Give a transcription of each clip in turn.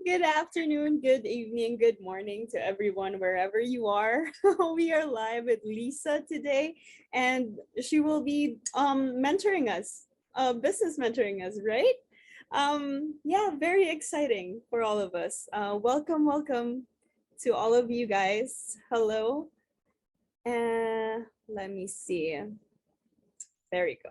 Good afternoon, good evening, good morning to everyone wherever you are. We are live with Lisa today, and she will be mentoring us, business mentoring us, right? Yeah, very exciting for all of us. Welcome to all of you guys. Hello. Let me see. There we go.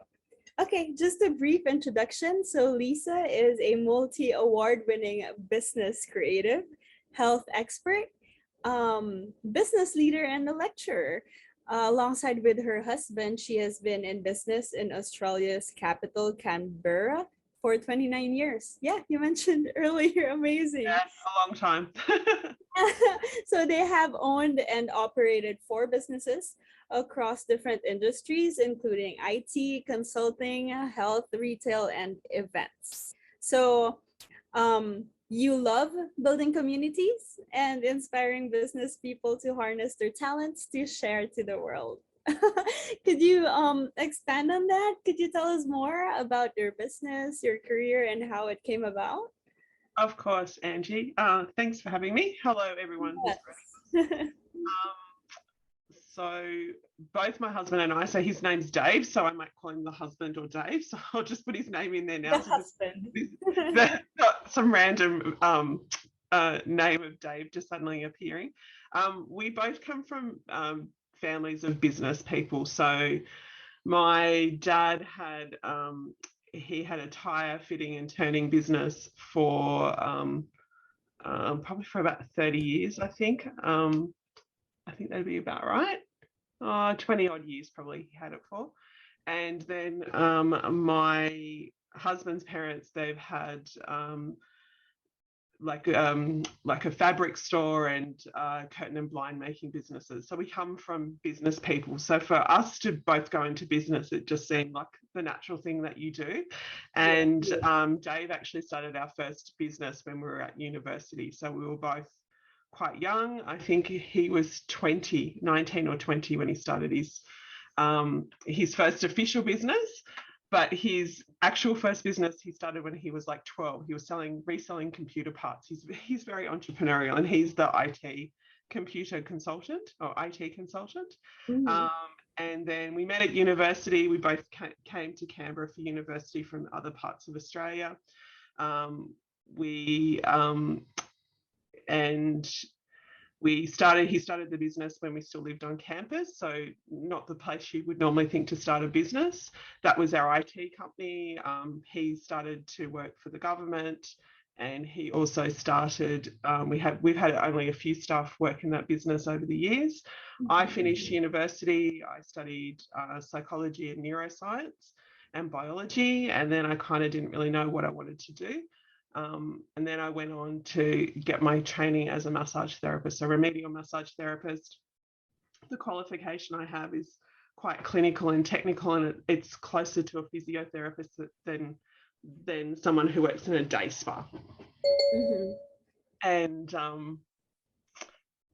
Okay, just a brief introduction. So, Lisa is a multi award winning business creative, health expert, business leader, and a lecturer. Alongside with her husband, she has been in business in Australia's capital, Canberra, for 29 years. Yeah, you mentioned earlier, amazing. Yeah, a long time. So they have owned and operated 4 businesses across different industries, including IT, consulting, health, retail, and events. So you love building communities and inspiring business people to harness their talents to share to the world. Could you expand on that? Could you tell us more about your business, your career, and how it came about? Of course, Angie. Thanks for having me. Hello, everyone who's Yes. so both my husband and I, so his name's Dave, so I might call him the husband or Dave. So I'll just put his name in there The now. So husband. there's not some random name of Dave just suddenly appearing. We both come from families of business people. So my dad had he had a tire fitting and turning business for probably for about 30 years, I think. I think that'd be about right. 20 odd years probably he had it for. And then my husband's parents, they've had like a fabric store and curtain and blind making businesses. So we come from business people. So for us to both go into business, it just seemed like the natural thing that you do. And Dave actually started our first business when we were at university. So we were both quite young. I think he was 19 or 20 when he started his first official business. But his actual first business he started when he was like 12. He was reselling computer parts. He's very entrepreneurial, and he's the IT computer consultant or IT consultant. Mhm. And then we met at university. We both came to Canberra for university from other parts of Australia. We and he started the business when we still lived on campus, so not the place you would normally think to start a business. That was our IT company. He started to work for the government, and he also started, we've had only a few staff work in that business over the years. I finished university. I studied psychology and neuroscience and biology, and then I kind of didn't really know what I wanted to do. And then I went on to get my training as a massage therapist, so remedial massage therapist. The qualification I have is quite clinical and technical, and it's closer to a physiotherapist than someone who works in a day spa. Mhm. And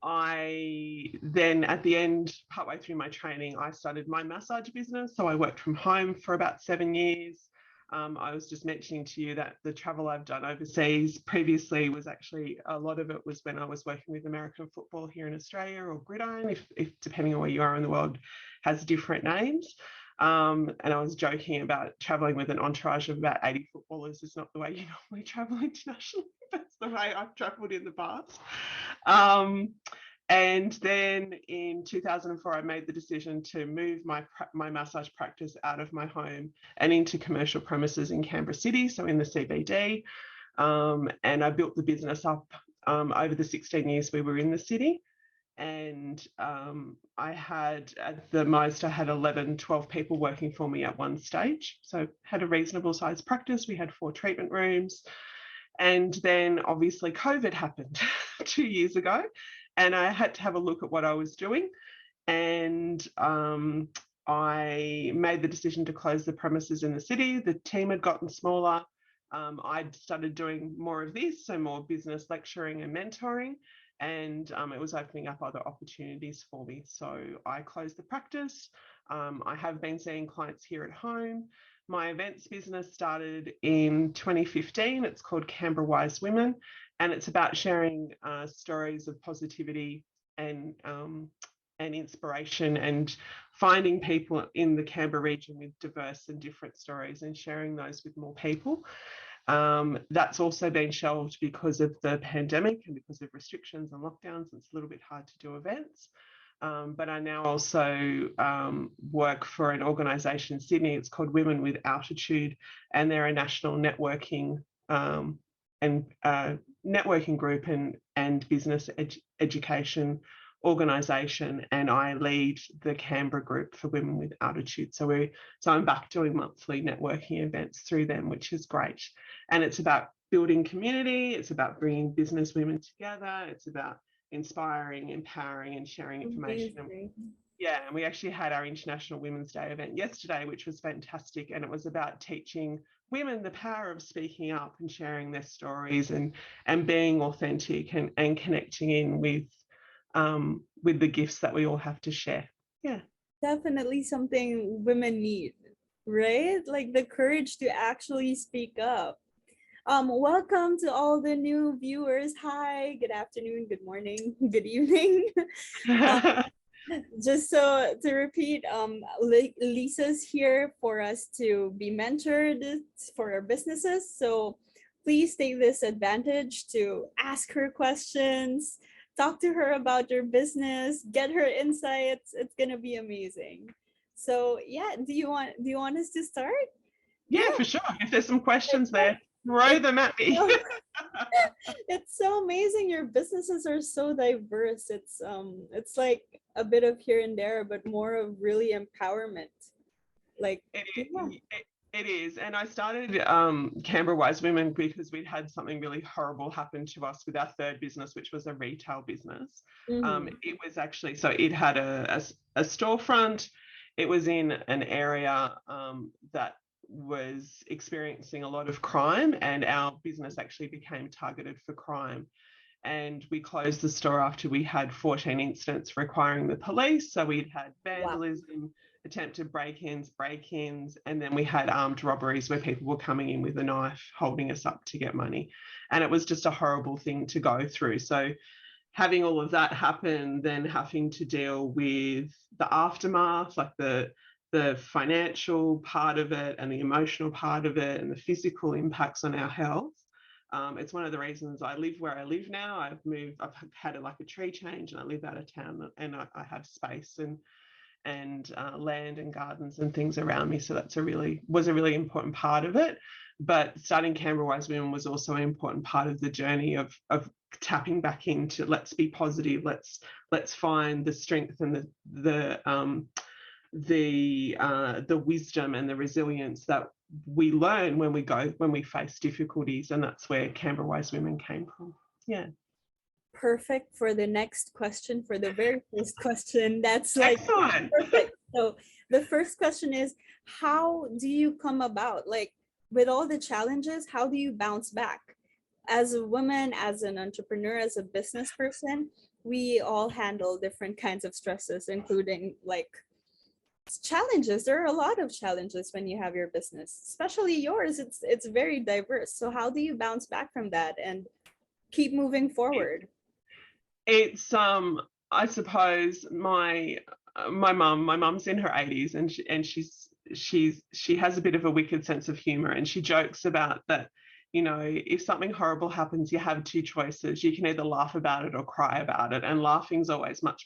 I then at the end, partway through my training, I started my massage business. So I worked from home for about 7 years. I was just mentioning to you that the travel I've done overseas previously was actually, a lot of it was when I was working with American football here in Australia, or gridiron, if depending on where you are in the world, has different names. And I was joking about traveling with an entourage of about 80 footballers is not the way you normally travel internationally. That's the way I've traveled in the past. And then in 2004, I made the decision to move my massage practice out of my home and into commercial premises in Canberra City, so in the CBD. And I built the business up over the 16 years we were in the city. And I had, at the most, I had 11, 12 people working for me at one stage. So had a reasonable sized practice. We had 4 treatment rooms. And then obviously COVID happened 2 years ago, and I had to have a look at what I was doing. And I made the decision to close the premises in the city. The team had gotten smaller. I'd started doing more of this, so more business lecturing and mentoring, and it was opening up other opportunities for me. So I closed the practice. I have been seeing clients here at home. My events business started in 2015. It's called Canberra Wise Women, and it's about sharing stories of positivity and inspiration, and finding people in the Canberra region with diverse and different stories and sharing those with more people. That's also been shelved because of the pandemic and because of restrictions and lockdowns. It's a little bit hard to do events. But I now also work for an organisation in Sydney. It's called Women with Altitude, and they're a national networking networking group and business education organisation, and I lead the Canberra group for Women with Altitude. So I'm back doing monthly networking events through them, which is great. And it's about building community. It's about bringing business women together. It's about inspiring, empowering, and sharing information. And we actually had our International Women's Day event yesterday, which was fantastic. And it was about teaching women the power of speaking up and sharing their stories and being authentic and connecting in with the gifts that we all have to share. Yeah. Definitely something women need, right? Like the courage to actually speak up. Welcome to all the new viewers. Hi, good afternoon, good morning, good evening. Just so to repeat, Lisa's here for us to be mentored for our businesses. So please take this advantage to ask her questions, talk to her about your business, get her insights. It's gonna be amazing. So yeah, do you want us to start? Yeah, for sure. If there's some questions there, throw them at me. It's so amazing. Your businesses are so diverse. It's like a bit of here and there, but more of really empowerment. Like it is. And I started Canberra Wise Women because we'd had something really horrible happen to us with our third business, which was a retail business. It was actually, so it had a storefront. It was in an area that was experiencing a lot of crime, and our business actually became targeted for crime. And we closed the store after we had 14 incidents requiring the police. So we'd had vandalism, attempted break-ins, and then we had armed robberies where people were coming in with a knife, holding us up to get money. And it was just a horrible thing to go through. So having all of that happen, then having to deal with the aftermath, like the financial part of it and the emotional part of it and the physical impacts on our health. It's one of the reasons I live where I live now. I've had a tree change, and I live out of town, and I have space and land and gardens and things around me. So that's was a really important part of it. But starting Canberra Wise Women was also an important part of the journey of tapping back into, let's be positive, let's find the strength and the wisdom and the resilience that we learn when we face difficulties. And that's where Canberra Wise Women came from. Yeah. Perfect for the next question, for the very first question. That's excellent. Perfect. So the first question is, how do you come about, like, with all the challenges, how do you bounce back? As a woman, as an entrepreneur, as a business person, we all handle different kinds of stresses, including like challenges. There are a lot of challenges when you have your business, especially yours. It's very diverse. So how do you bounce back from that and keep moving forward? It's I suppose my mum's in her 80s, and she has a bit of a wicked sense of humor, and she jokes about that. You know, if something horrible happens, you have two choices. You can either laugh about it or cry about it, and laughing's always much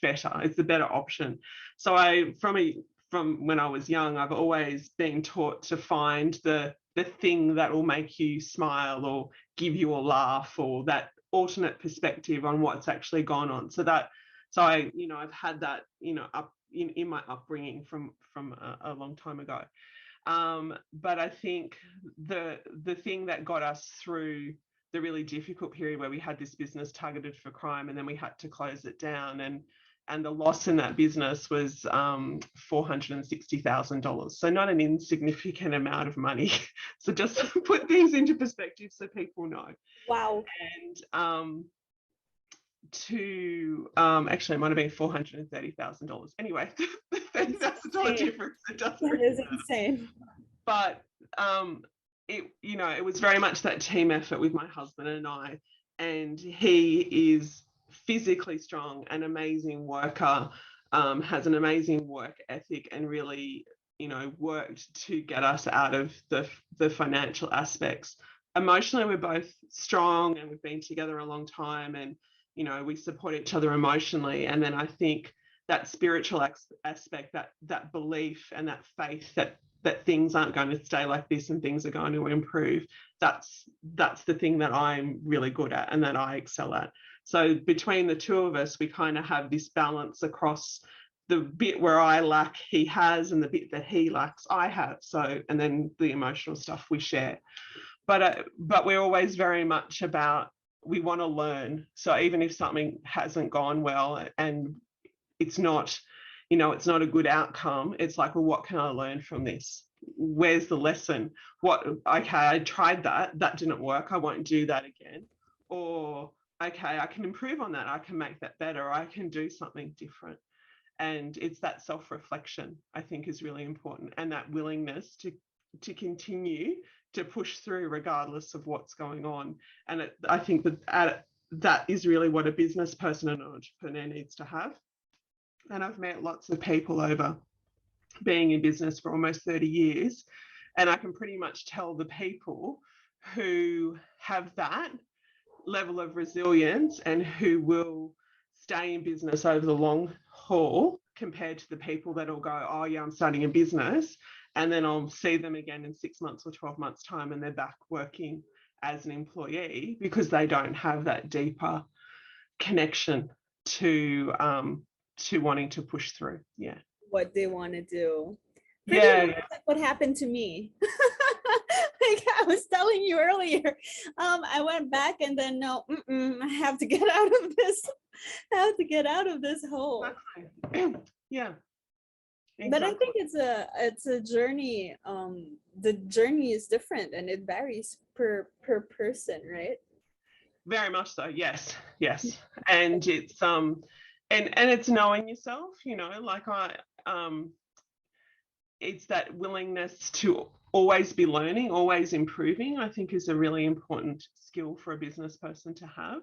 better. It's the better option. So from when I was young, I've always been taught to find the thing that will make you smile or give you a laugh, or that alternate perspective on what's actually gone on. So I've had that, up in my upbringing from a long time ago. But I think the thing that got us through the really difficult period where we had this business targeted for crime, and then we had to close it down, and the loss in that business was $460,000. So not an insignificant amount of money. So just to put things into perspective so people know. Wow. And actually it might have been $430,000. Anyway, $30,000 difference. It doesn't. That is insane. But it was very much that team effort with my husband and I, and he is physically strong, an amazing worker, has an amazing work ethic, and really, worked to get us out of the financial aspects. Emotionally, we're both strong, and we've been together a long time, and we support each other emotionally. And then I think that spiritual aspect, that belief and that faith that things aren't going to stay like this and things are going to improve, that's the thing that I'm really good at and that I excel at. So between the two of us, we kind of have this balance across the bit where I lack, he has, and the bit that he lacks, I have. So, and then the emotional stuff we share. But we're always very much about, we want to learn. So even if something hasn't gone well and it's not, it's not a good outcome, it's like, well, what can I learn from this? Where's the lesson? Okay, I tried that didn't work, I won't do that again. Or, okay, I can improve on that, I can make that better, I can do something different. And it's that self-reflection, I think, is really important, and that willingness to continue to push through regardless of what's going on. And I think that is really what a business person and an entrepreneur needs to have. And I've met lots of people over being in business for almost 30 years, and I can pretty much tell the people who have that level of resilience and who will stay in business over the long haul, compared to the people that will go, oh yeah, I'm starting a business, and then I'll see them again in 6 months or 12 months time and they're back working as an employee, because they don't have that deeper connection to wanting to push through. Yeah, what they want to do. Yeah. Like what happened to me. Like I was telling you earlier, I went back and then no, I have to get out of this. I have to get out of this hole. Yeah. Exactly. But I think it's a journey. The journey is different and it varies per person, right? Very much so. Yes. And it's and it's knowing yourself, like it's that willingness to always be learning, always improving, I think is a really important skill for a business person to have.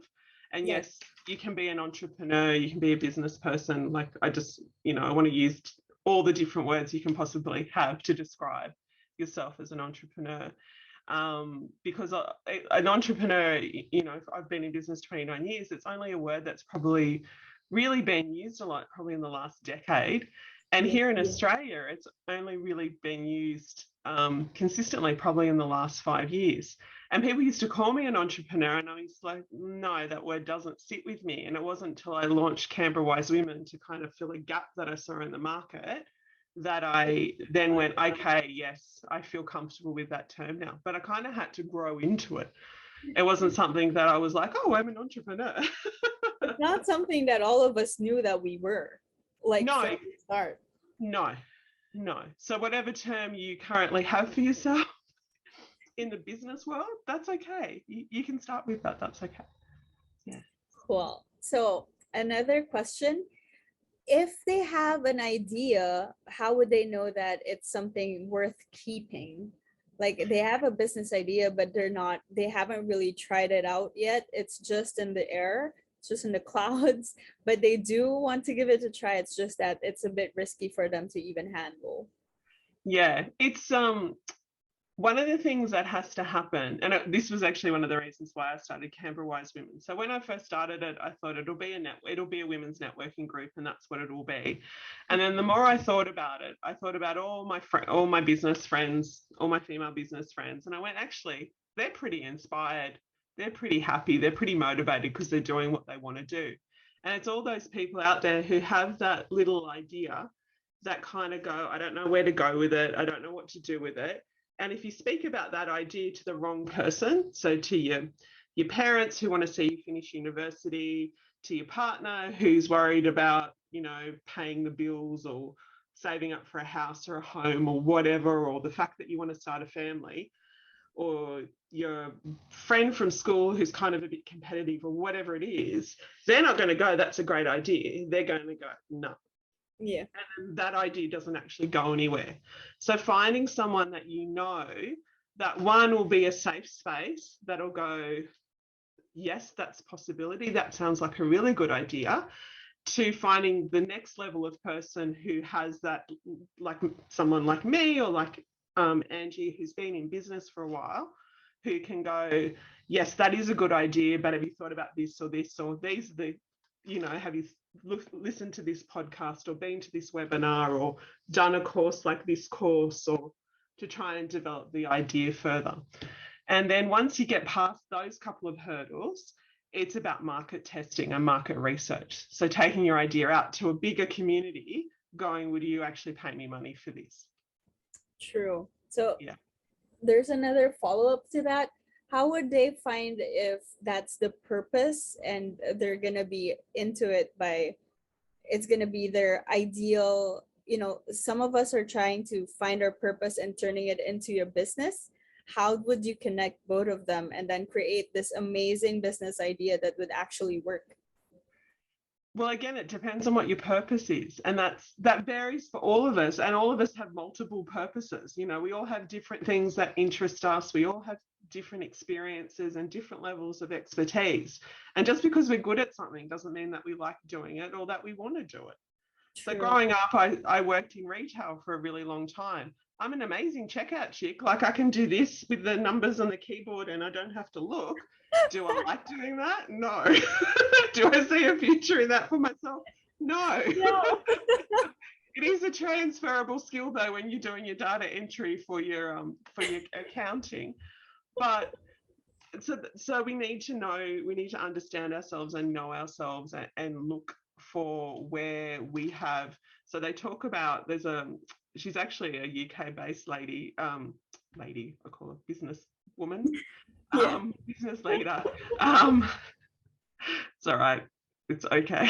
And yes, you can be an entrepreneur, you can be a business person. Like I just, I want to use all the different words you can possibly have to describe yourself as an entrepreneur. Because an entrepreneur, I've been in business 29 years, it's only a word that's probably really been used a lot, probably in the last decade. And here in Australia, it's only really been used consistently probably in the last 5 years. And people used to call me an entrepreneur, and I was like, no, that word doesn't sit with me. And it wasn't until I launched Canberra Wise Women to kind of fill a gap that I saw in the market that I then went, okay, yes, I feel comfortable with that term now. But I kind of had to grow into it. It wasn't something that I was like, oh, I'm an entrepreneur. It's not something that all of us knew that we were. Like no, from the start. No. So whatever term you currently have for yourself in the business world, that's okay. You can start with that. That's okay. Yeah. Cool. So another question. If they have an idea, how would they know that it's something worth keeping? Like they have a business idea, but they haven't really tried it out yet. It's just in the air. It's just in the clouds, but they do want to give it a try. It's just that it's a bit risky for them to even handle. Yeah, it's one of the things that has to happen, and this was actually one of the reasons why I started Canberra Wise Women. So when I first started it, I thought it'll be a women's networking group, and that's what it will be. And then the more I thought about it, I thought about all my business friends, all my female business friends, and I went, actually, they're pretty inspired, they're pretty happy, they're pretty motivated because they're doing what they want to do. And it's all those people out there who have that little idea that kind of go, I don't know where to go with it, I don't know what to do with it. And if you speak about that idea to the wrong person, so to your parents who want to see you finish university, to your partner who's worried about, paying the bills or saving up for a house or a home or whatever, or the fact that you want to start a family, or your friend from school who's kind of a bit competitive or whatever it is, they're not going to go, that's a great idea. They're going to go, no. Yeah. And that idea doesn't actually go anywhere. So finding someone that that one will be a safe space that'll go, yes, that's a possibility. That sounds like a really good idea, to finding the next level of person who has that, like someone like me or like Angie, who's been in business for a while, who can go, yes, that is a good idea, but have you thought about this or this, or these are the, have you listened to this podcast or been to this webinar or done a course like this course, or to try and develop the idea further. And then once you get past those couple of hurdles, it's about market testing and market research. So taking your idea out to a bigger community, going, would you actually pay me money for this? True. So yeah, there's another follow-up to that. How would they find if that's the purpose and they're going to be into it by, it's going to be their ideal, some of us are trying to find our purpose and turning it into a business. How would you connect both of them and then create this amazing business idea that would actually work? Well, again, it depends on what your purpose is, and that varies for all of us, and all of us have multiple purposes. We all have different things that interest us. We all have different experiences and different levels of expertise. And just because we're good at something doesn't mean that we like doing it or that we want to do it. True. So growing up, I worked in retail for a really long time. I'm an amazing checkout chick. Like, I can do this with the numbers on the keyboard and I don't have to look. Do I like doing that? No. Do I see a future in that for myself? No. It is a transferable skill though when you're doing your data entry for your accounting. But so we need to understand ourselves and know ourselves and look for where we have. So they talk about, she's actually a UK based lady, I call her business woman, business leader. It's all right. It's okay.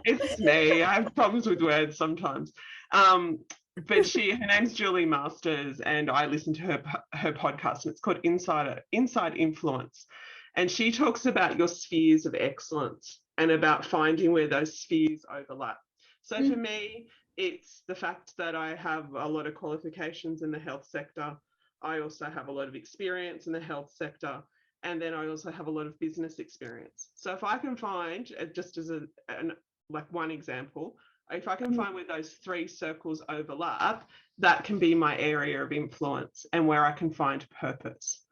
It's me. I have problems with words sometimes. But her name's Julie Masters, and I listen to her podcast, and it's called Inside Influence. And she talks about your spheres of excellence and about finding where those spheres overlap. So for me, it's the fact that I have a lot of qualifications in the health sector. I also have a lot of experience in the health sector. And then I also have a lot of business experience. So if I can find, just as one example, if I can find where those three circles overlap, that can be my area of influence and where I can find purpose.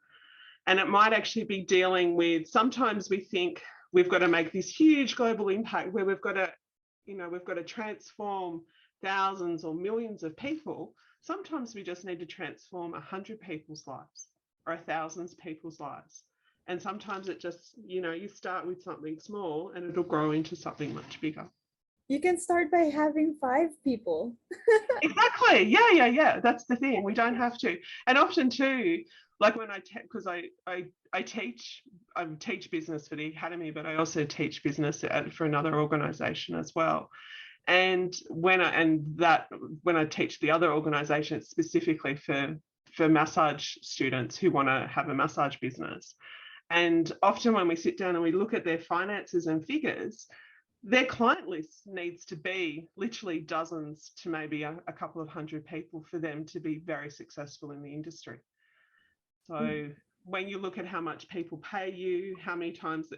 And it might actually be dealing with, sometimes we think we've got to make this huge global impact where we've got to transform thousands or millions of people. Sometimes we just need to transform 100 people's lives or 1,000 people's lives. And sometimes it just, you start with something small and it'll grow into something much bigger. You can start by having 5 people. Exactly. Yeah. That's the thing. We don't have to. And often too, like when because I teach business for the academy, but I also teach business for another organisation as well. And when I teach the other organisation, it's specifically for massage students who want to have a massage business. And often when we sit down and we look at their finances and figures, their client list needs to be literally dozens to maybe a couple of hundred people for them to be very successful in the industry. So when you look at how much people pay you, how many times,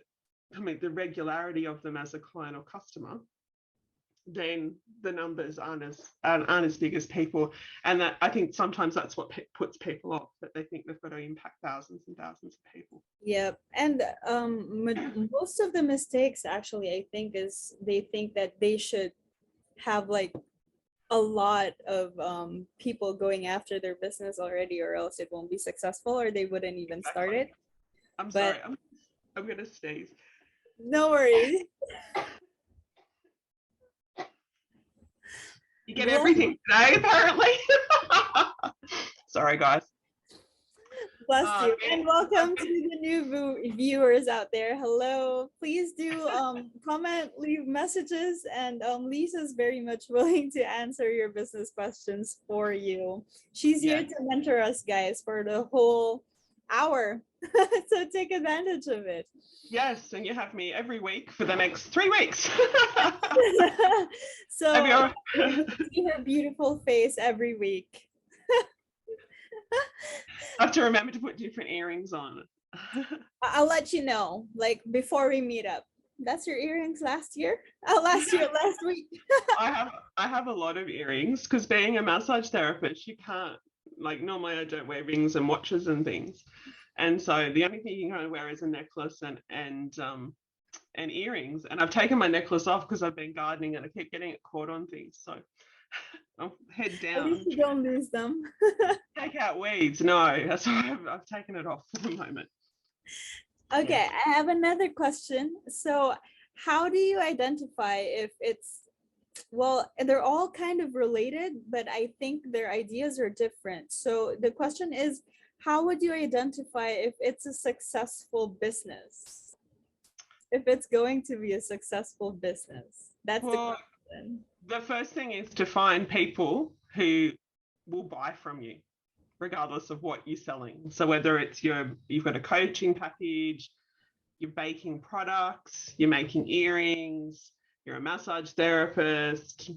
the regularity of them as a client or customer, then the numbers aren't as big as people. And that, I think sometimes that's what puts people off, that they think they've got to impact thousands and thousands of people. Yeah. And most of the mistakes actually, I think, is they think that they should have like a lot of people going after their business already, or else it won't be successful, or they wouldn't even start it. Sorry, I'm going to sneeze. No worries. You get everything today, apparently. Sorry, guys. Bless you. And welcome to the new viewers out there. Hello. Please do comment, leave messages, and Lisa's very much willing to answer your business questions for you. She's here to mentor us, guys, for the whole hour. So take advantage of it. Yes, and you have me every week for the next 3 weeks. So see her beautiful face every week. I have to remember to put different earrings on. I'll let you know, like before we meet up. That's your earrings last year? Last year, last week. I have a lot of earrings because being a massage therapist, you can't, like, normally I don't wear rings and watches and things. And so the only thing you can kind of wear is a necklace and earrings. And I've taken my necklace off because I've been gardening and I keep getting it caught on things. So I'll head At down. least you don't lose them. Take out weeds. No, that's why I've taken it off for the moment. Okay, Yeah. I have another question. So, how do you identify if it's, well, they're all kind of related, but I think their ideas are different. So, the question is, how would you identify if it's a successful business? If it's going to be a successful business? That's the Well, question. the first thing is to find people who will buy from you, regardless of what you're selling. So whether it's you've got a coaching package, you're baking products, you're making earrings, you're a massage therapist,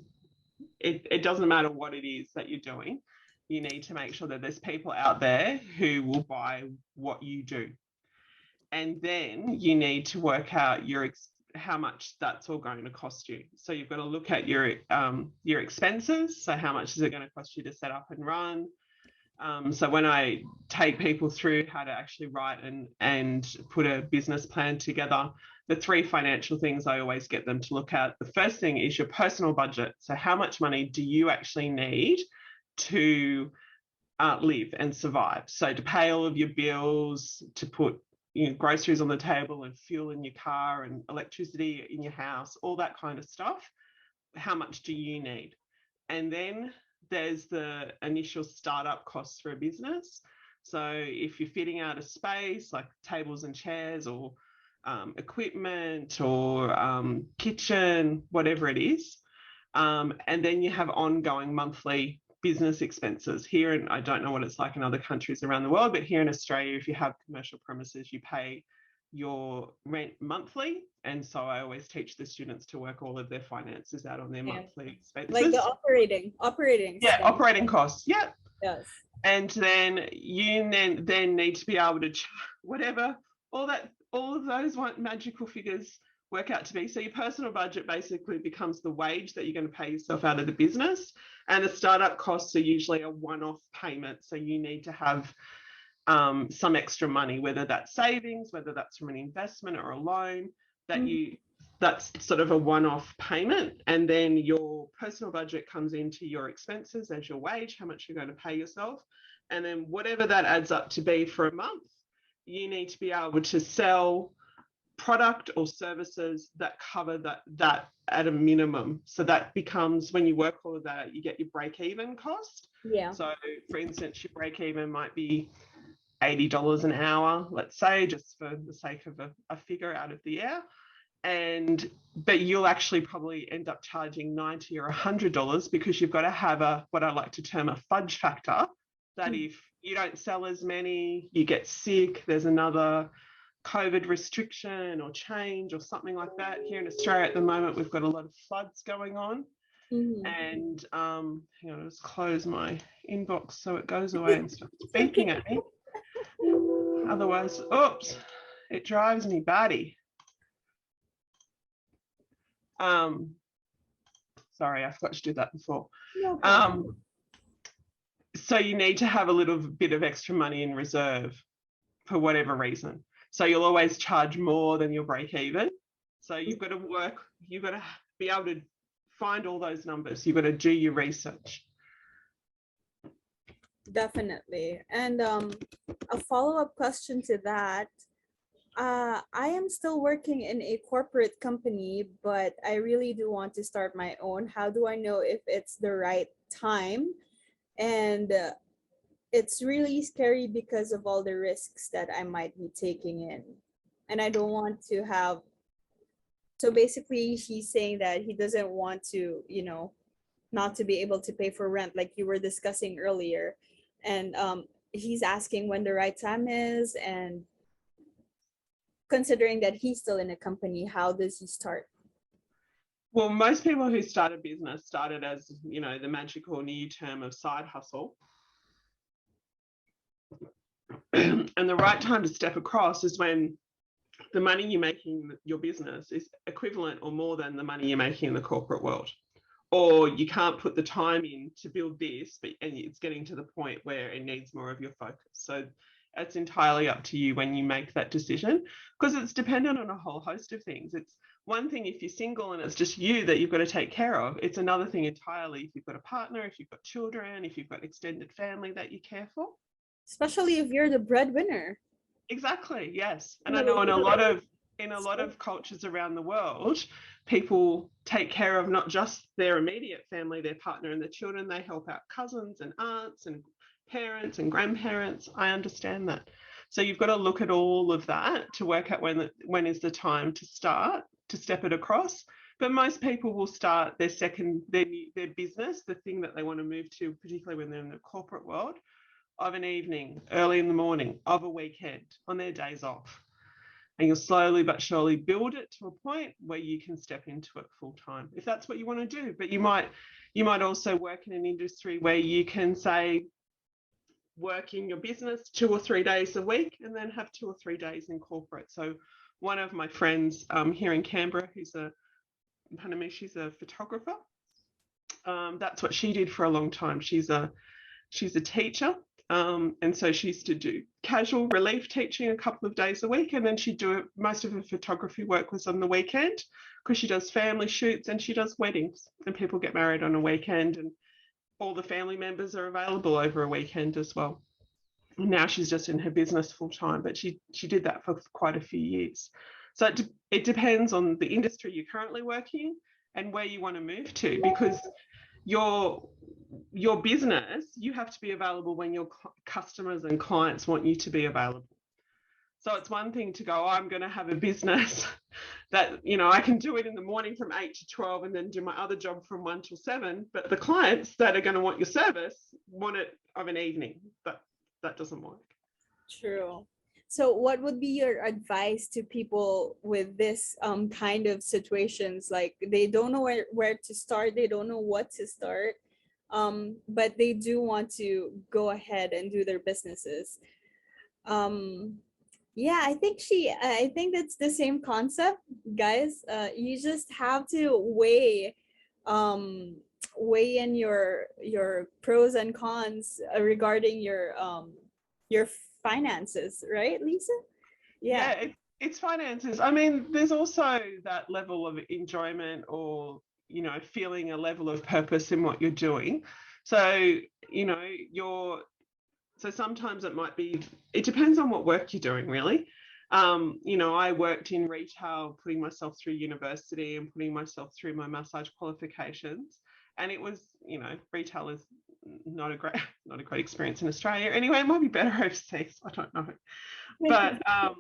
it doesn't matter what it is that you're doing. You need to make sure that there's people out there who will buy what you do. And then you need to work out how much that's all going to cost you. So you've got to look at your expenses. So how much is it going to cost you to set up and run? So when I take people through how to actually write and put a business plan together, the three financial things I always get them to look at. The first thing is your personal budget. So how much money do you actually need to live and survive? So to pay all of your bills, to put groceries on the table and fuel in your car and electricity in your house, all that kind of stuff. How much do you need? And then there's the initial startup costs for a business. So if you're fitting out a space like tables and chairs or equipment or kitchen, whatever it is. And then you have ongoing monthly business expenses. Here, and I don't know what it's like in other countries around the world, but here in Australia, if you have commercial premises, you pay your rent monthly. And so I always teach the students to work all of their finances out on their monthly expenses. Like the operating Yeah, expense. operating costs. Yeah. Yes. And then you then need to be able to whatever all of those magical figures work out to be. So your personal budget basically becomes the wage that you're going to pay yourself out of the business, and the startup costs are usually a one-off payment. So you need to have some extra money, whether that's savings, whether that's from an investment or a loan, that's sort of a one-off payment. And then your personal budget comes into your expenses as your wage, how much you're going to pay yourself. And then whatever that adds up to be for a month, you need to be able to sell product or services that cover that at a minimum. So that becomes, when you work all of that, you get your break-even cost. Yeah. So for instance, your break-even might be $80 an hour, let's say, just for the sake of a figure out of the air. But you'll actually probably end up charging $90 or $100 because you've got to have what I like to term a fudge factor, that if you don't sell as many, you get sick, there's another COVID restriction or change or something like that. Here in Australia at the moment, we've got a lot of floods going on. And hang on, I'll just close my inbox so it goes away and starts beeping at me. Otherwise, oops, it drives me batty. Sorry, I forgot to do that before. No. So you need to have a little bit of extra money in reserve for whatever reason. So you'll always charge more than your break even. So you've got to be able to find all those numbers. You've got to do your research. Definitely. And a follow-up question to that. I am still working in a corporate company, but I really do want to start my own. How do I know if it's the right time? And it's really scary because of all the risks that I might be taking in. And I don't want to have, so basically he's saying that he doesn't want to, not to be able to pay for rent like you were discussing earlier. And he's asking when the right time is, and considering that he's still in a company, how does he start? Well, most people who start a business started as, the magical new term of side hustle. And the right time to step across is when the money you're making in your business is equivalent or more than the money you're making in the corporate world. Or you can't put the time in to build this, and it's getting to the point where it needs more of your focus. So it's entirely up to you when you make that decision, because it's dependent on a whole host of things. It's one thing if you're single and it's just you that you've got to take care of. It's another thing entirely if you've got a partner, if you've got children, if you've got extended family that you care for. Especially if you're the breadwinner. Exactly, yes. And I know in a lot of cultures around the world, people take care of not just their immediate family, their partner and their children. They help out cousins and aunts and parents and grandparents. I understand that. So you've got to look at all of that to work out when is the time to step it across. But most people will start their business, the thing that they want to move to, particularly when they're in the corporate world, of an evening, early in the morning, of a weekend, on their days off. And you'll slowly but surely build it to a point where you can step into it full time, if that's what you want to do. But you might also work in an industry where you can, say, work in your business 2 or 3 days a week and then have 2 or 3 days in corporate. So one of my friends here in Canberra, she's a photographer. That's what she did for a long time. She's a teacher. And so she used to do casual relief teaching a couple of days a week, and then she'd do most of her photography work was on the weekend, because she does family shoots and she does weddings, and people get married on a weekend and all the family members are available over a weekend as well. And now she's just in her business full time, but she did that for quite a few years. So it depends on the industry you're currently working in and where you want to move to, because your business, you have to be available when your customers and clients want you to be available. So it's one thing to go, I'm going to have a business that, I can do it in the morning from 8 to 12 and then do my other job from 1 till 7. But the clients that are going to want your service want it of an evening. But that doesn't work. True. So what would be your advice to people with this kind of situations? Like they don't know where to start, they don't know what to start, but they do want to go ahead and do their businesses. Yeah, I think that's the same concept, guys. You just have to weigh in your pros and cons regarding your finances, right, Lisa? Yeah, it's finances. I mean, there's also that level of enjoyment or, feeling a level of purpose in what you're doing. So, so sometimes it depends on what work you're doing, really. I worked in retail, putting myself through university and putting myself through my massage qualifications. And it was, retail is not a great experience in Australia. Anyway, it might be better overseas. I don't know. But, I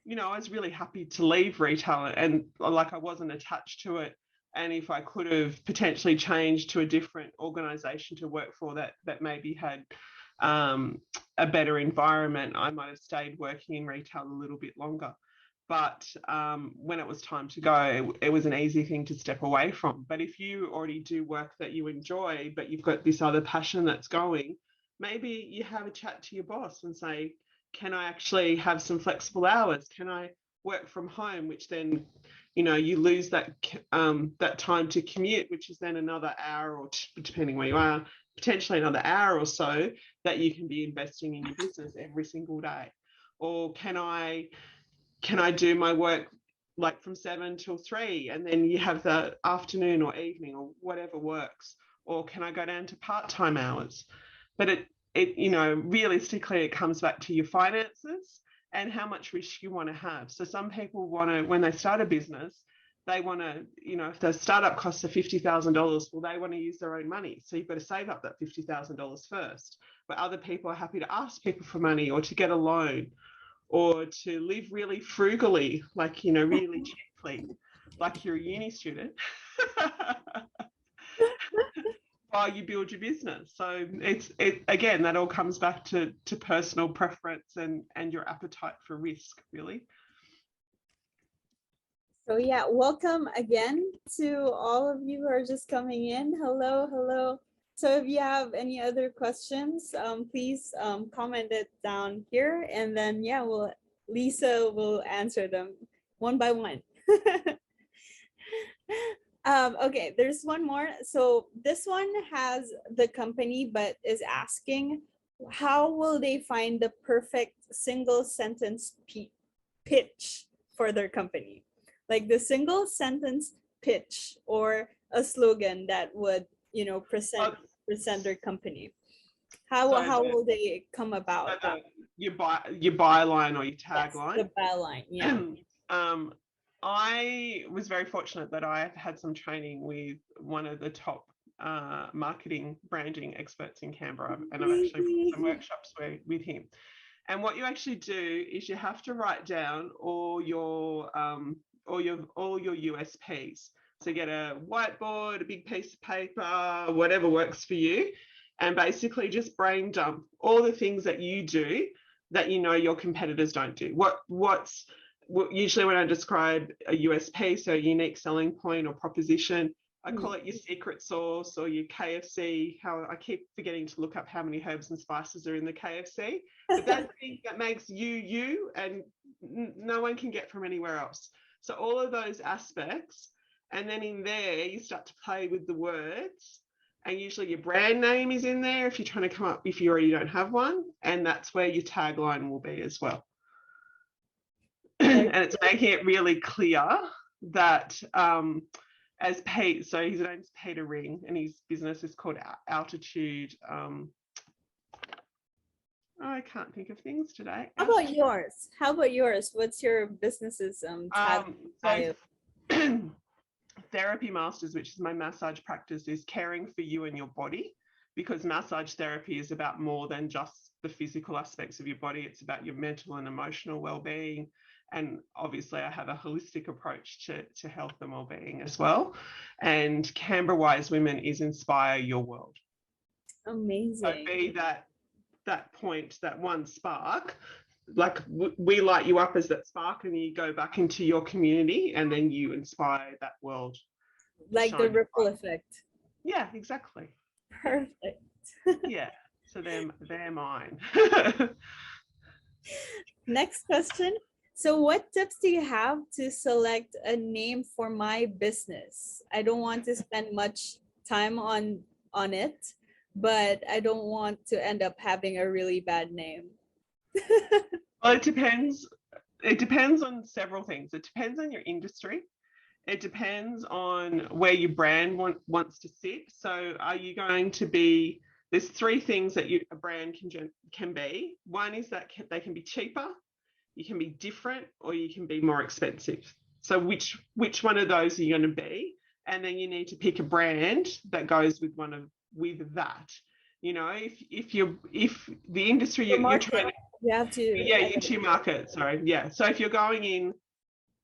was really happy to leave retail, and like I wasn't attached to it. And if I could have potentially changed to a different organisation to work for that maybe had a better environment, I might have stayed working in retail a little bit longer. But when it was time to go, it was an easy thing to step away from. But if you already do work that you enjoy, but you've got this other passion that's going, maybe you have a chat to your boss and say, can I actually have some flexible hours? Can I work from home? Which then, you lose that time to commute, which is then another hour, or depending where you are, potentially another hour or so that you can be investing in your business every single day. Or can I do my work like from 7 till 3, and then you have the afternoon or evening or whatever works? Or can I go down to part-time hours? But it realistically, it comes back to your finances and how much risk you want to have. So some people want to, when they start a business, they want to, if the startup costs are $50,000, well, they want to use their own money. So you've got to save up that $50,000 first. But other people are happy to ask people for money or to get a loan or to live really frugally, like, really cheaply, like you're a uni student. While you build your business. So it again, that all comes back to personal preference and your appetite for risk, really. So yeah, welcome again to all of you who are just coming in. Hello. So if you have any other questions, please comment it down here, and then yeah, Lisa will answer them one by one. Okay, there's one more. So this one has the company, but is asking, how will they find the perfect single sentence pitch for their company? Like the single sentence pitch or a slogan that would, present their company. How will they come about that? Your byline or your tagline? Yes, the byline, yeah. I was very fortunate that I had some training with one of the top marketing branding experts in Canberra, and I've actually run some workshops with him. And what you actually do is you have to write down all your USPs. So get a whiteboard, a big piece of paper, whatever works for you, and basically just brain dump all the things that you do that you know your competitors don't do. What's usually when I describe a USP, so a unique selling point or proposition, I call it your secret sauce or your KFC. How I keep forgetting to look up how many herbs and spices are in the KFC, but that thing that makes you, and no one can get from anywhere else. So all of those aspects, and then in there you start to play with the words, and usually your brand name is in there if you're trying to come up, if you already don't have one, and that's where your tagline will be as well. And it's making it really clear that as Pete, so his name's Peter Ring, and his business is called Altitude. I can't think of things today. How about yours? What's your business's Therapy Masters, which is my massage practice, is caring for you and your body, because massage therapy is about more than just the physical aspects of your body. It's about your mental and emotional well-being. And obviously I have a holistic approach to health and well-being as well. And Canberra Wise Women is inspire your world. Amazing. So be that point, that one spark, like we light you up as that spark, and you go back into your community and then you inspire that world. Like the ripple effect. Yeah, exactly. Perfect. Yeah. So they're mine. Next question. So what tips do you have to select a name for my business? I don't want to spend much time on it, but I don't want to end up having a really bad name. Well, it depends. It depends on several things. It depends on your industry. It depends on where your brand wants to sit. So are you going to be, there's three things that a brand can be. One is that they can be cheaper, you can be different, or you can be more expensive. So which one of those are you going to be? And then you need to pick a brand that goes with that. You know, if the industry you're trying to, you have to, into your market. Sorry, yeah. So if you're going in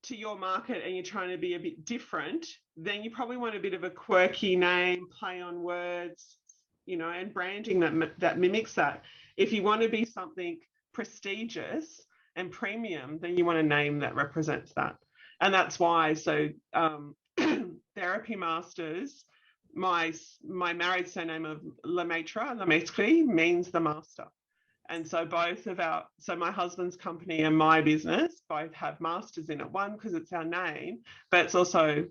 to your market and you're trying to be a bit different, then you probably want a bit of a quirky name, play on words, you know, and branding that mimics that. If you want to be something prestigious and premium, then you want a name that represents that. And that's why, so Therapy Masters, my married surname of LaMaitre means the master. And so so my husband's company and my business both have masters in it. One, because it's our name, but it's also,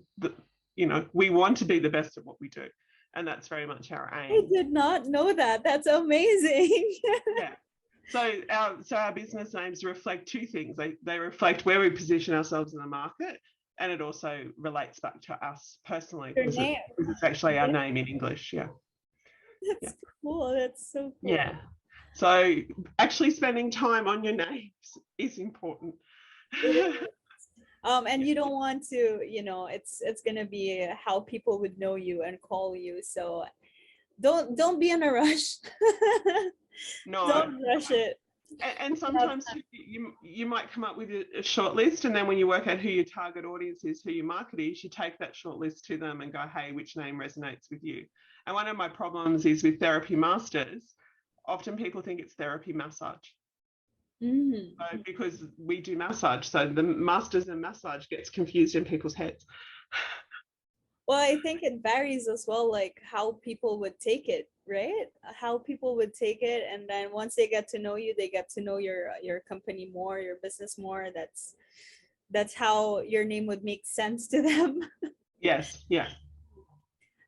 we want to be the best at what we do. And that's very much our aim. I did not know that. That's amazing. Yeah. So our business names reflect two things. They reflect where we position ourselves in the market, and it also relates back to us personally, because it's actually our name in English. Yeah. That's cool. That's so cool. Yeah. So actually spending time on your names is important. And you don't want to, it's gonna be how people would know you and call you. So don't be in a rush. No. Don't rush it. And sometimes you might come up with a short list, and then when you work out who your target audience is, who your market is, you take that short list to them and go, hey, which name resonates with you? And one of my problems is with Therapy Masters, often people think it's therapy massage. So because we do massage, so the masters and massage gets confused in people's heads. Well, I think it varies as well, like how people would take it. right? How people would take it, and then once they get to know you, they get to know your company more, your business more. That's how your name would make sense to them. Yes, yeah.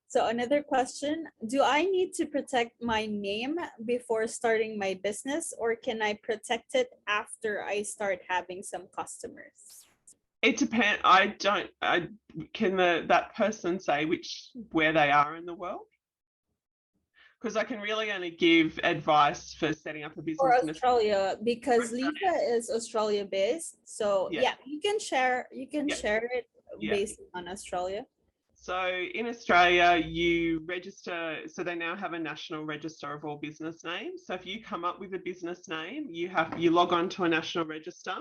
So another question, do I need to protect my name before starting my business, or can I protect it after I start having some customers? It depends. I can that person say where they are in the world? Because I can really only give advice for setting up a For business in Australia, because Australia. Lisa is Australia based. So Yeah, yeah, you can yeah, share it yeah. based on Australia. So in Australia, you register, so they now have a national register of all business names. So if you come up with a business name, you log on to a national register.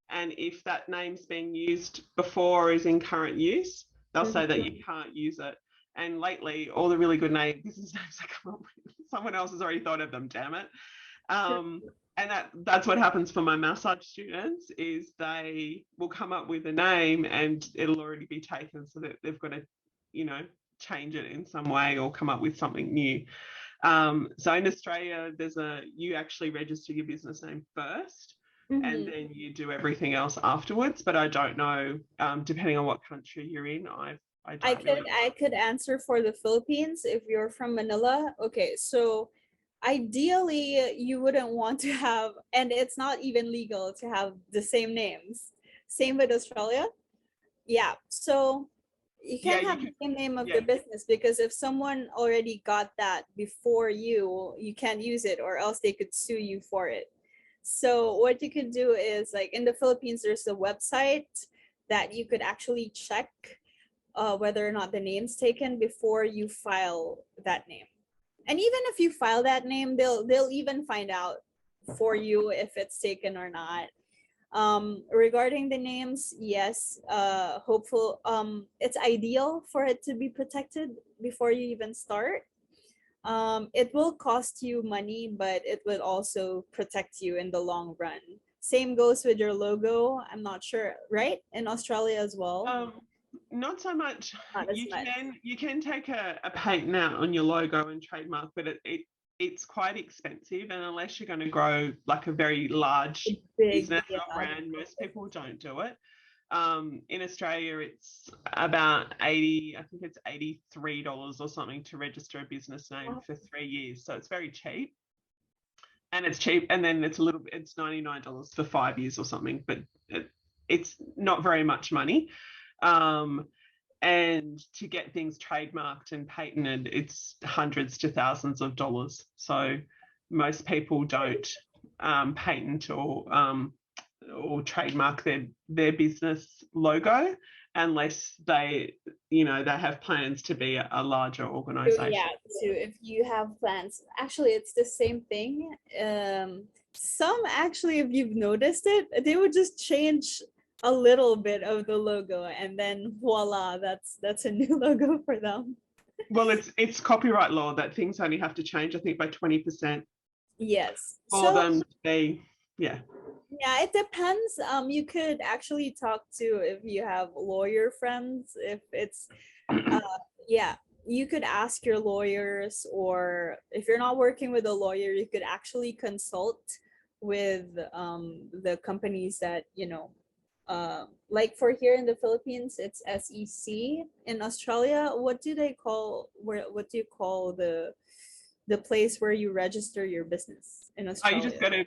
And if that name's been used before or is in current use, they'll say that you can't use it. And lately, all the really good business names I come up with, someone else has already thought of them, damn it. And that's what happens for my massage students is they will come up with a name and it'll already be taken, so that they've got to, change it in some way or come up with something new. So in Australia, you actually register your business name first, and then you do everything else afterwards. But I don't know, depending on what country you're in, I don't really know. I could answer for the Philippines if you're from Manila. Okay, so ideally you wouldn't want to have, and it's not even legal to have the same names. Same with Australia. Yeah, so you Yeah, can't you have can. the same name of Yeah, the business, because if someone already got that before you can't use it, or else they could sue you for it. So what you could do is, like in the Philippines, there's a website that you could actually check whether or not the name's taken before you file that name. And even if you file that name, they'll even find out for you if it's taken or not. Regarding the names, yes, hopeful. It's ideal for it to be protected before you even start. It will cost you money, but it will also protect you in the long run. Same goes with your logo. I'm not sure, right? In Australia as well. um, not so much. Not as much. You can take a patent out on your logo and trademark, but it's quite expensive, and unless you're going to grow like a very large Big, business yeah. or brand, most people don't do it. In Australia, it's about I think it's $83 or something to register a business name for 3 years. So it's very cheap. And it's cheap. And then it's $99 for 5 years or something, but it's not very much money. And to get things trademarked and patented, it's hundreds to thousands of dollars. So most people don't patent or trademark their business logo unless they have plans to be a larger organization. Yeah, so if you have plans, actually it's the same thing. Some actually, if you've noticed it, they would just change a little bit of the logo, and then voila, that's a new logo for them. Well, it's copyright law that things only have to change, I think, by 20% Yes. for So them to be, yeah. yeah, it depends. You could actually talk to, if you have lawyer friends, if it's yeah, you could ask your lawyers, or if you're not working with a lawyer, you could actually consult with the companies that like for here in the Philippines, it's SEC. In Australia, what do you call the place where you register your business in Oh, you just Australia? go to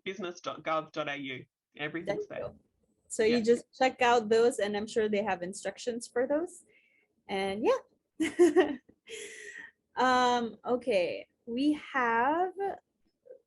business.gov.au. Everything's there. So Yeah. you just check out those, and I'm sure they have instructions for those. And yeah. Okay, we have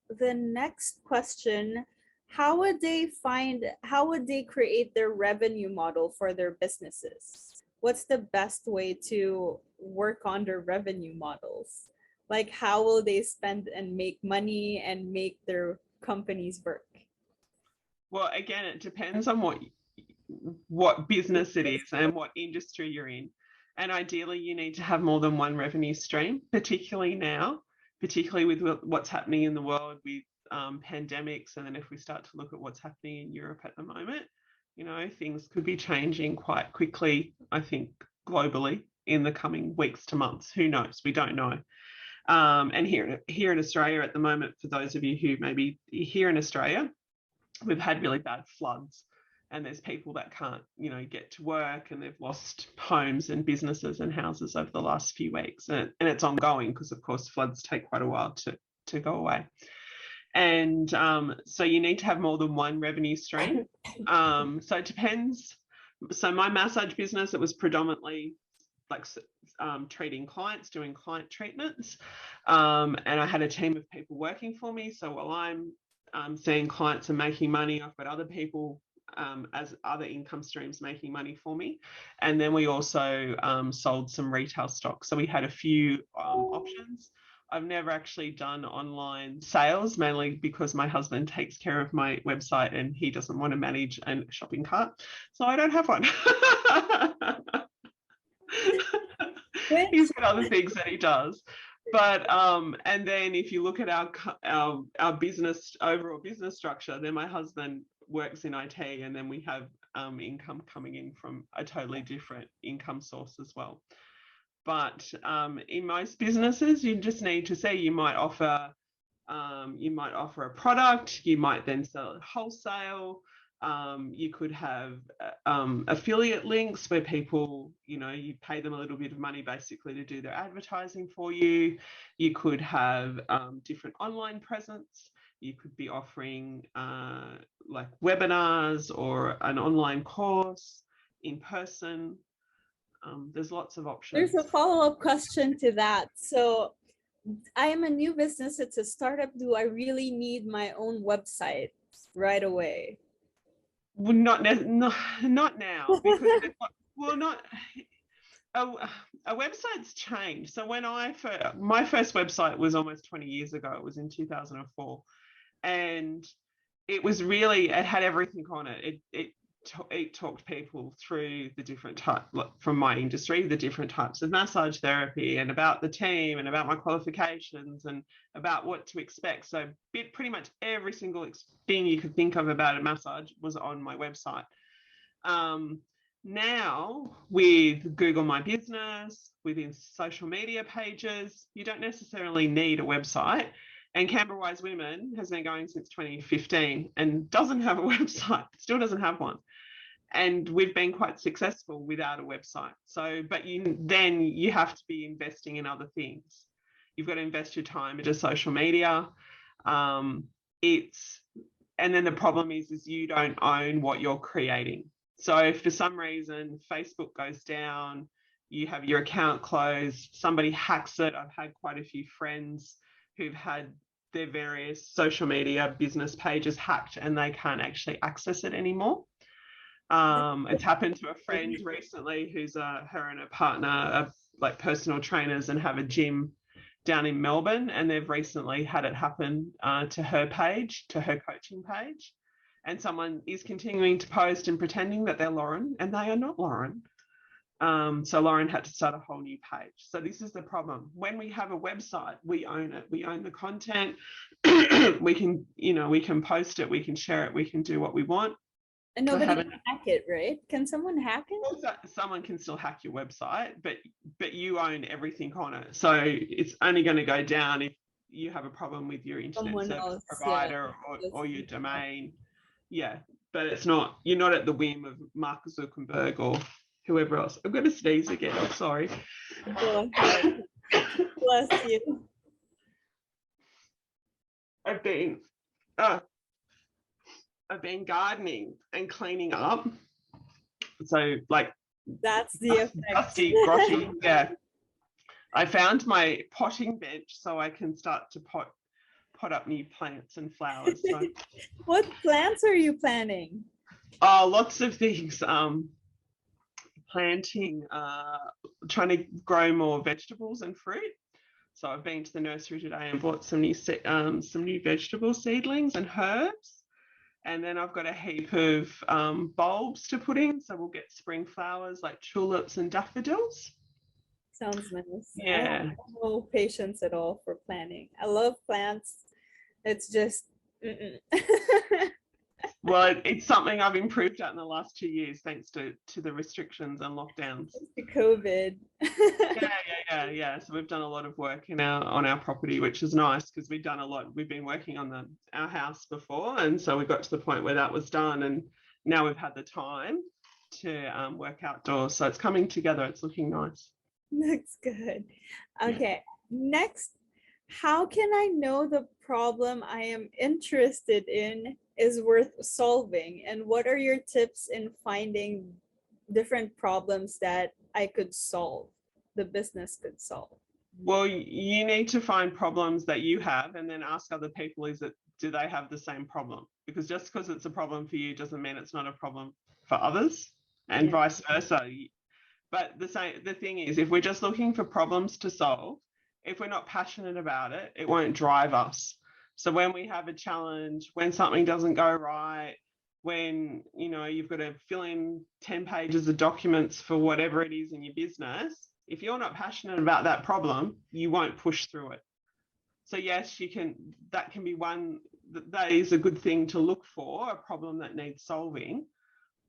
the next question. How would they create their revenue model for their businesses? What's the best way to work on their revenue models? Like, how will they spend and make money and make their companies work? Well, again, it depends on what business it is and what industry you're in. And ideally, you need to have more than one revenue stream, particularly now, particularly with what's happening in the world with pandemics. And then if we start to look at what's happening in Europe at the moment, things could be changing quite quickly, I think, globally. in the coming weeks to months. Who knows? We don't know. And here in Australia at the moment, for those of you who maybe here in Australia, we've had really bad floods, and there's people that can't, get to work, and they've lost homes and businesses and houses over the last few weeks. And it's ongoing because, of course, floods take quite a while to go away. And so you need to have more than one revenue stream. So it depends. So my massage business, it was predominantly like treating clients, doing client treatments. And I had a team of people working for me. So while I'm seeing clients and making money, I've got other people as other income streams making money for me. And then we also sold some retail stock. So we had a few options. I've never actually done online sales, mainly because my husband takes care of my website and he doesn't want to manage a shopping cart. So I don't have one. He's got other things that he does. But and then if you look at our business, overall business structure, then my husband works in IT, and then we have income coming in from a totally different income source as well. But in most businesses, you just need to say you might offer a product, you might then sell it wholesale. You could have affiliate links where people, you pay them a little bit of money basically to do their advertising for you. You could have different online presence. You could be offering like webinars or an online course in person. There's lots of options. There's a follow-up question to that. So I am a new business. It's a startup. Do I really need my own website right away? Well, not now, because a website's changed. So when my first website was almost 20 years ago. It was in 2004, and it was really, it had everything on it. It talked people through the different types, from my industry, the different types of massage therapy, and about the team, and about my qualifications, and about what to expect. So pretty much every single thing you could think of about a massage was on my website. Now, with Google My Business, within social media pages, you don't necessarily need a website. And Canberra Wise Women has been going since 2015 and doesn't have a website, still doesn't have one. And we've been quite successful without a website. So, but then you have to be investing in other things. You've got to invest your time into social media. And then the problem is you don't own what you're creating. So if for some reason Facebook goes down, you have your account closed, somebody hacks it. I've had quite a few friends who've had their various social media business pages hacked and they can't actually access it anymore. It's happened to a friend recently who's her and her partner are like personal trainers and have a gym down in Melbourne, and they've recently had it happen to her page, to her coaching page, and someone is continuing to post and pretending that they're Lauren, and they are not Lauren. So Lauren had to start a whole new page. So this is the problem. When we have a website, we own it. We own the content. we can post it. We can share it. We can do what we want. And nobody can hack it, right? Can someone hack it? Someone can still hack your website, but you own everything on it. So it's only going to go down if you have a problem with your internet service provider or your domain. Yeah, but it's not. You're not at the whim of Mark Zuckerberg or whoever else. I'm going to sneeze again. I'm sorry. Bless you. I've been gardening and cleaning up. So like that's the effect. Dusty, grotty. Yeah. I found my potting bench so I can start to pot up new plants and flowers. So. What plants are you planting? Oh, lots of things. Planting, trying to grow more vegetables and fruit. So I've been to the nursery today and bought some new vegetable seedlings and herbs. And then I've got a heap of bulbs to put in. So we'll get spring flowers like tulips and daffodils. Sounds nice. Yeah. I have no patience at all for planting. I love plants. It's just, Well, it's something I've improved at in the last 2 years, thanks to the restrictions and lockdowns. To COVID. Yeah. So we've done a lot of work on our property, which is nice because we've done a lot. We've been working on our house before, and so we got to the point where that was done, and now we've had the time to work outdoors. So it's coming together. It's looking nice. Looks good. Okay. Next, how can I know the problem I am interested in is worth solving? And what are your tips in finding different problems that I could solve, the business could solve? Well, you need to find problems that you have and then ask other people, do they have the same problem? Because just because it's a problem for you doesn't mean it's not a problem for others, and vice versa. But the thing is, if we're just looking for problems to solve, if we're not passionate about it, it won't drive us. So when we have a challenge, when something doesn't go right, when you've got to fill in 10 pages of documents for whatever it is in your business, if you're not passionate about that problem, you won't push through it. So yes, that can be one, that is a good thing to look for, a problem that needs solving.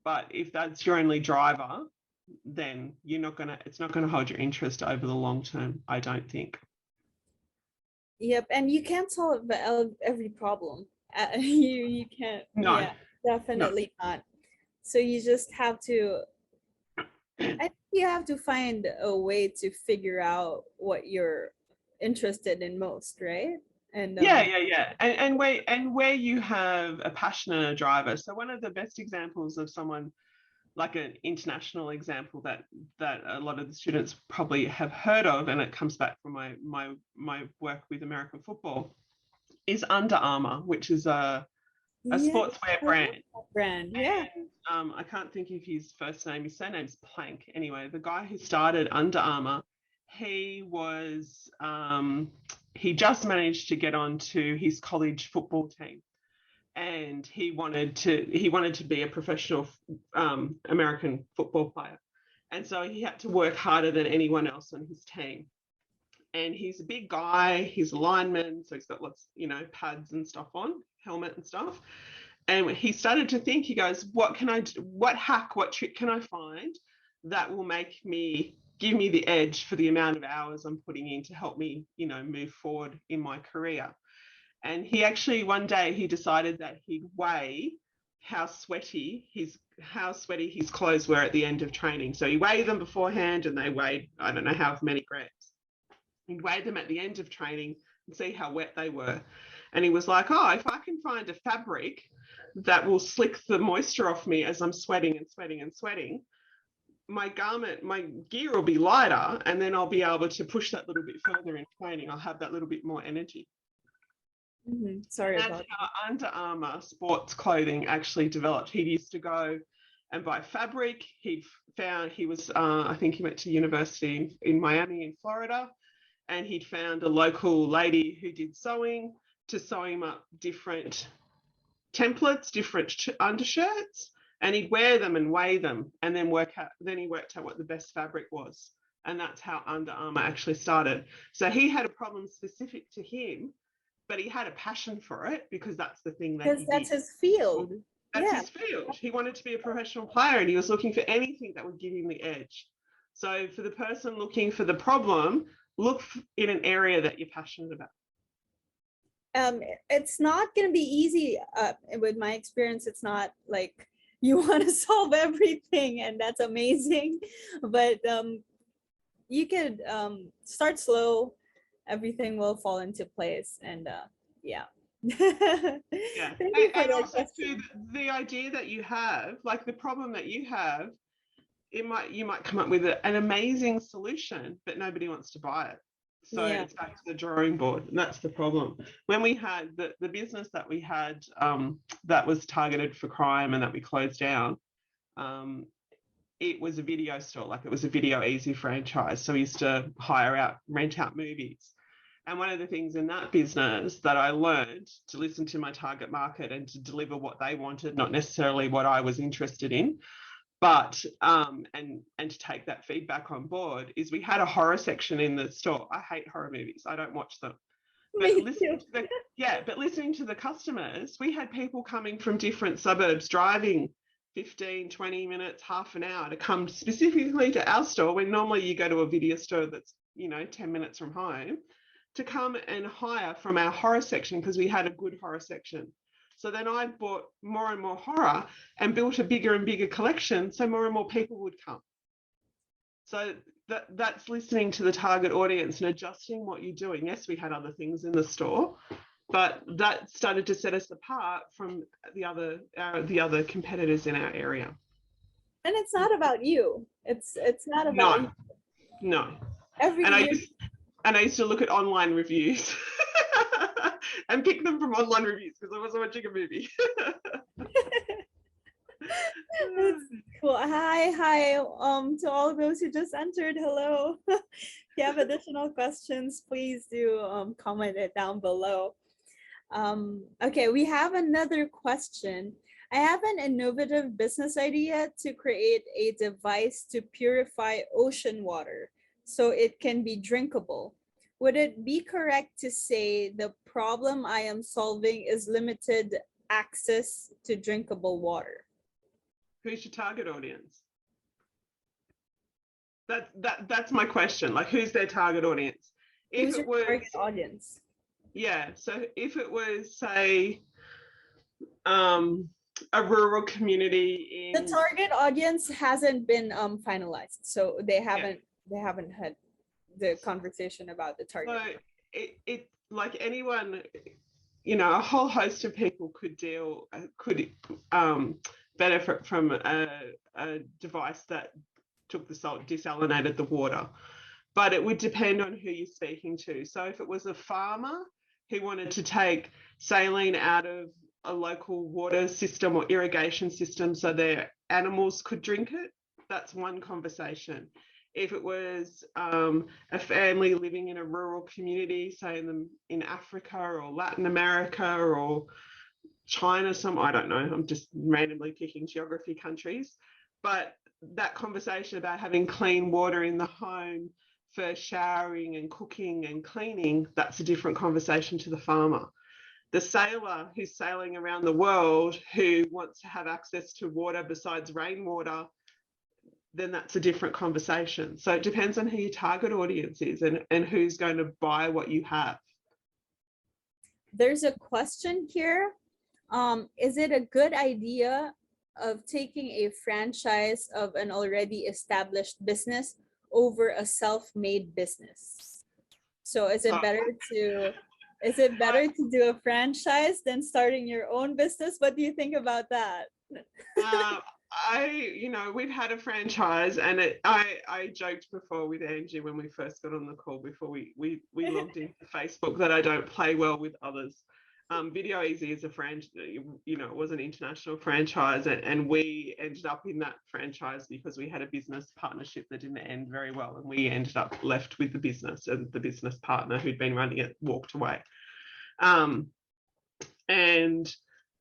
But if that's your only driver, then it's not gonna hold your interest over the long term, I don't think. Yep, and you can't solve every problem. You can't. No. Yeah, definitely not. So you just have to. I think you have to find a way to figure out what you're interested in most, right? And yeah. And where you have a passion and a driver. So one of the best examples of someone, like an international example that a lot of the students probably have heard of, and it comes back from my work with American football, is Under Armour, which is a sportswear brand. Yeah. And, I can't think of his first name. His surname's Plank. Anyway, the guy who started Under Armour, he just managed to get onto his college football team. And he wanted to be a professional American football player, and so he had to work harder than anyone else on his team. And he's a big guy, he's a lineman, so he's got lots, pads and stuff on, helmet and stuff. And he started to think, he goes, what trick can I find that will give me the edge for the amount of hours I'm putting in to help me, move forward in my career? And he actually, one day, he decided that he'd weigh how sweaty his clothes were at the end of training. So he weighed them beforehand, and they weighed, I don't know how many grams. He'd weigh them at the end of training and see how wet they were. And he was like, if I can find a fabric that will slick the moisture off me as I'm sweating and sweating and sweating, my gear will be lighter, and then I'll be able to push that little bit further in training. I'll have that little bit more energy. Sorry and about that's how Under Armour sports clothing actually developed. He used to go and buy fabric. He was, I think he went to university in Miami in Florida, and he'd found a local lady who did sewing to sew him up different templates, different undershirts, and he'd wear them and weigh them, and then he worked out what the best fabric was. And that's how Under Armour actually started. So he had a problem specific to him, but he had a passion for it because that's the thing that he did. Because that's his field. That's his field. He wanted to be a professional player, and he was looking for anything that would give him the edge. So for the person looking for the problem, look in an area that you're passionate about. It's not going to be easy. With my experience, it's not like you want to solve everything, and that's amazing. But you could start slow. Everything will fall into place, and yeah. And also too, the idea that you have, like the problem that you have, you might come up with an amazing solution, but nobody wants to buy it. So it's back to the drawing board, and that's the problem. When we had the business that we had that was targeted for crime and that we closed down, it was a video store, like it was a Video Easy franchise. So we used to rent out movies. And one of the things in that business that I learned to listen to my target market and to deliver what they wanted, not necessarily what I was interested in, but and to take that feedback on board, is we had a horror section in the store. I hate horror movies. I don't watch them. But Me listening too. to listening to the customers, we had people coming from different suburbs driving 15, 20 minutes, half an hour to come specifically to our store when normally you go to a video store that's, 10 minutes from home, to come and hire from our horror section because we had a good horror section. So then I bought more and more horror and built a bigger and bigger collection so more and more people would come. So that's listening to the target audience and adjusting what you're doing. Yes, we had other things in the store, but that started to set us apart from the other competitors in our area. And it's not about you. It's not about you. No. Every And year. I used to look at online reviews and pick them from online reviews because I was watching a movie. That's cool. Hi. To all of those who just entered, hello. If you have additional questions, please do comment it down below. Okay, we have another question. I have an innovative business idea to create a device to purify ocean water so it can be drinkable. Would it be correct to say the problem I am solving is limited access to drinkable water? Who's your target audience? That's my question. Like, who's their target audience? Who's your target audience? Yeah, so if it was, say, a rural community in... The target audience hasn't been finalized, so they haven't had the conversation about the target. So it like anyone, a whole host of people could benefit from a device that took the salt, desalinated the water. But it would depend on who you're speaking to. So if it was a farmer who wanted to take saline out of a local water system or irrigation system so their animals could drink it, that's one conversation. If it was a family living in a rural community, say in Africa or Latin America or China, I don't know, I'm just randomly picking geography countries, but that conversation about having clean water in the home for showering and cooking and cleaning, that's a different conversation to the farmer. The sailor who's sailing around the world who wants to have access to water besides rainwater, then that's a different conversation. So it depends on who your target audience is and who's going to buy what you have. There's a question here. Is it a good idea of taking a franchise of an already established business over a self-made business? So is it better to do a franchise than starting your own business? What do you think about that? We've had a franchise, and I joked before with Angie when we first got on the call before we logged into Facebook that I don't play well with others. Video Easy is a franchise, it was an international franchise, and we ended up in that franchise because we had a business partnership that didn't end very well, and we ended up left with the business, and the business partner who'd been running it walked away. And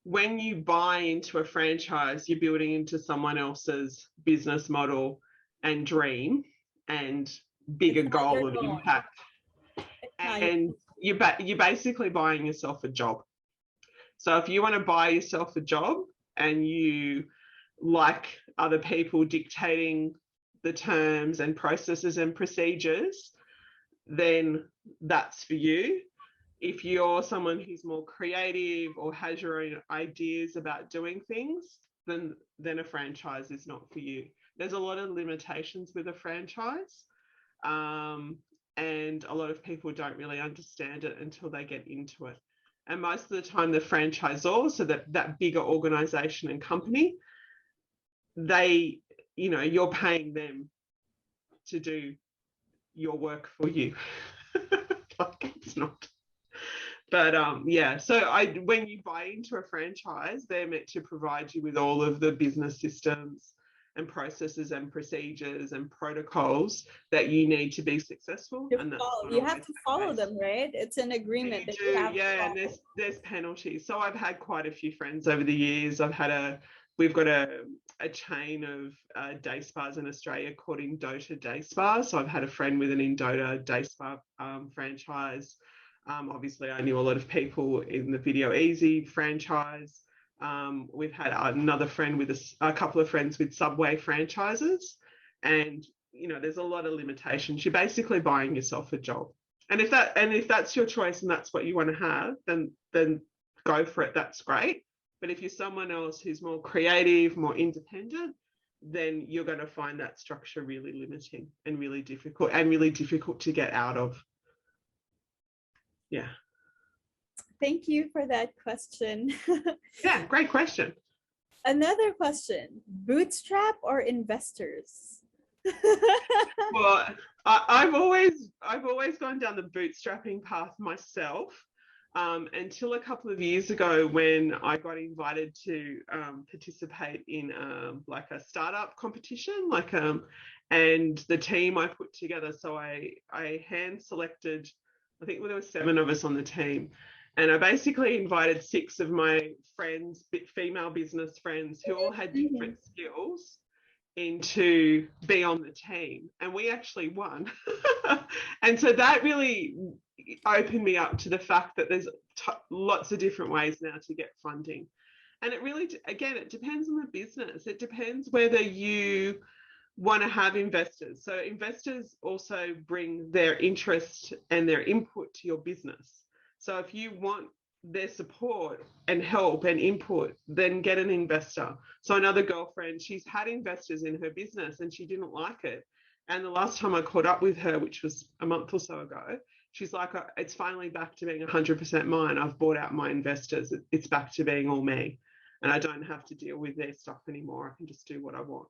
when you buy into a franchise, you're building into someone else's business model and dream and bigger goal of impact. And you're basically buying yourself a job. So if you want to buy yourself a job and you like other people dictating the terms and processes and procedures, then that's for you. If you're someone who's more creative or has your own ideas about doing things, then a franchise is not for you. There's a lot of limitations with a franchise. And a lot of people don't really understand it until they get into it. And most of the time, the franchisor, so that bigger organization and company, you're paying them to do your work for you. Like, it's not. But when you buy into a franchise, they're meant to provide you with all of the business systems and processes and procedures and protocols that you need to be succefful. You have to follow them, right? It's an agreement that you have to follow. And there's penalties. So I've had quite a few friends over the years. We've got a chain of day spas in Australia called Indota Day Spas. So I've had a friend with an Indota Day Spa franchise. Obviously, I knew a lot of people in the Video Easy franchise. We've had another friend with a couple of friends with Subway franchises, and there's a lot of limitations. You're basically buying yourself a job, and if that's your choice and that's what you want to have, then go for it. That's great. But if you're someone else who's more creative, more independent, then you're going to find that structure really limiting and really difficult to get out of. Yeah. Thank you for that question. Yeah, great question. Another question, Bootstrap or investors? Well, I've always gone down the bootstrapping path myself, until a couple of years ago when I got invited to participate in like a startup competition, and the team I put together. So I hand selected, I think there were 7 of us on the team, and I basically invited 6 of my friends, female business friends, who all had different skills, into be on the team, and we actually won. And so that really opened me up to the fact that there's lots of different ways now to get funding. And it really, again, it depends on the business. It depends whether you want to have investors. So investors also bring their interest and their input to your business. So if you want their support and help and input, then get an investor. So another girlfriend, she's had investors in her business and she didn't like it. And the last time I caught up with her, which was a month or so ago, she's like, it's finally back to being 100% mine. I've bought out my investors. It's back to being all me. And I don't have to deal with their stuff anymore. I can just do what I want.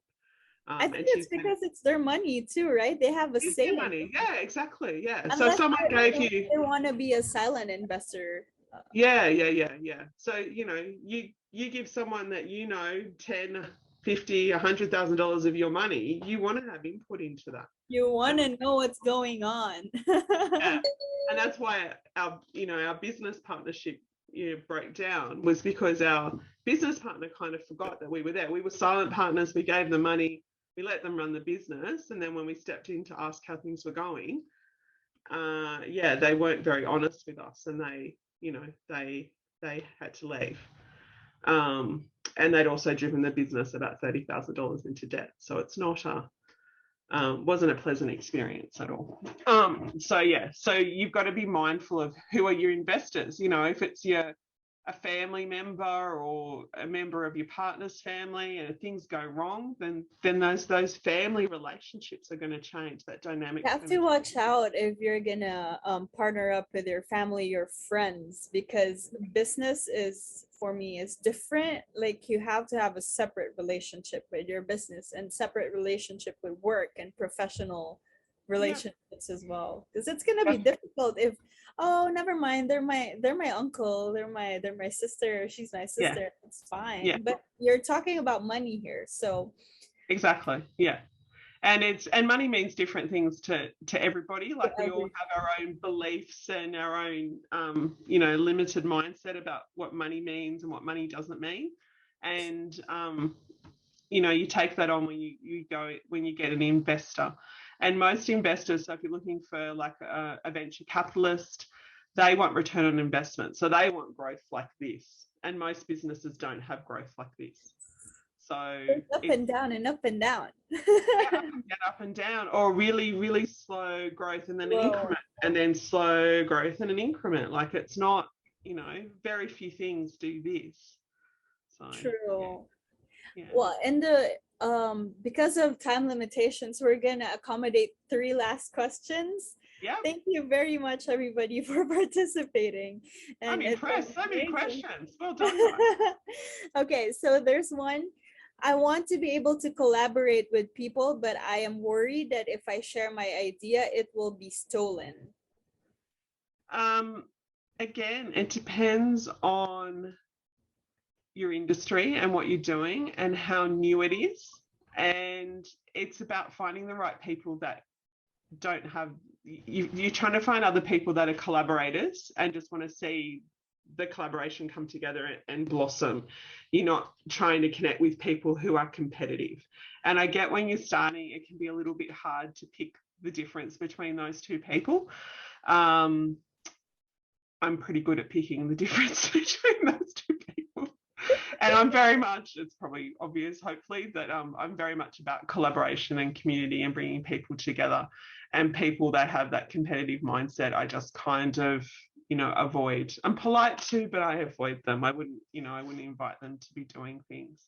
I think it's because it's their money too, right? They have a say. Money. Yeah, exactly. Yeah. Unless so someone gave you. They want to be a silent investor. Yeah. So, you give someone that, 10, 50, $100,000 of your money, you want to have input into that. You want to know what's going on. Yeah. And that's why our business partnership broke down, was because our business partner kind of forgot that we were there. We were silent partners. We gave them money. We let them run the business. And then when we stepped in to ask how things were going, they weren't very honest with us, and they had to leave. And they'd also driven the business about $30,000 into debt. So it's not wasn't a pleasant experience at all. So you've got to be mindful of who are your investors. If it's a family member or a member of your partner's family, and if things go wrong, then those family relationships are going to change. That dynamic. You have to watch out if you're gonna partner up with your family, your friends, because business for me is different. Like, you have to have a separate relationship with your business and separate relationship with work and professional relationships as well, because it's gonna be difficult if, oh, never mind, they're my uncle, they're my sister, she's my sister. It's fine. But you're talking about money here, so exactly. And money means different things to everybody. Like, we all have our own beliefs and our own limited mindset about what money means and what money doesn't mean. And you take that on when you get an investor. And most investors, so if you're looking for like a venture capitalist, they want return on investment. So they want growth like this. And most businesses don't have growth like this. So it's up and down and up and down. up and down, or really, really slow growth and then an increment, and then slow growth and an increment. Like, it's not, very few things do this. So, true. Yeah. Well, and because of time limitations, we're gonna accommodate 3 last questions. Yeah. Thank you very much, everybody, for participating. And I'm impressed. So many questions. Well done. Okay, so there's one. I want to be able to collaborate with people, but I am worried that if I share my idea, it will be stolen. Again, it depends on your industry and what you're doing and how new it is. And it's about finding the right people that don't have, you're trying to find other people that are collaborators and just want to see the collaboration come together and blossom. You're not trying to connect with people who are competitive. And I get when you're starting, it can be a little bit hard to pick the difference between those two people. I'm pretty good at picking the difference between those two people. And I'm very much, it's probably obvious, hopefully, that I'm very much about collaboration and community and bringing people together. And people that have that competitive mindset, I just kind of, avoid. I'm polite too, but I avoid them. I wouldn't invite them to be doing things.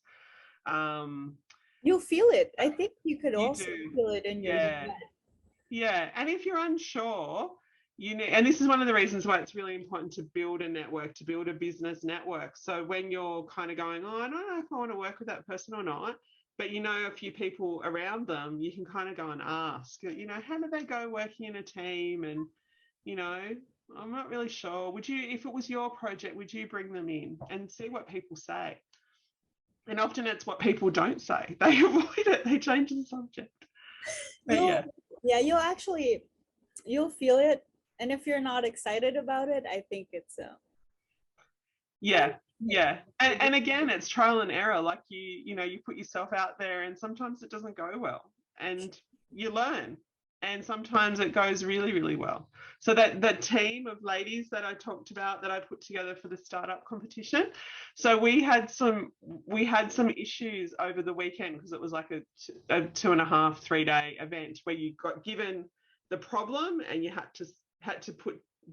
You'll feel it. I think you could You also do. feel it in your gut. Yeah. And if you're unsure, and this is one of the reasons why it's really important to build a network, to build a business network. So when you're kind of going, oh, I don't know if I want to work with that person or not, but a few people around them, you can kind of go and ask, how do they go working in a team? And, I'm not really sure. If it was your project, would you bring them in and see what people say? And often it's what people don't say. They avoid it. They change the subject. But You'll feel it. And if you're not excited about it, I think it's yeah. And again, it's trial and error. Like you put yourself out there, and sometimes it doesn't go well, and you learn. And sometimes it goes really, really well. So that team of ladies that I talked about, that I put together for the startup competition. So we had some issues over the weekend, because it was like a 2.5-3 day event where you got given the problem and you had to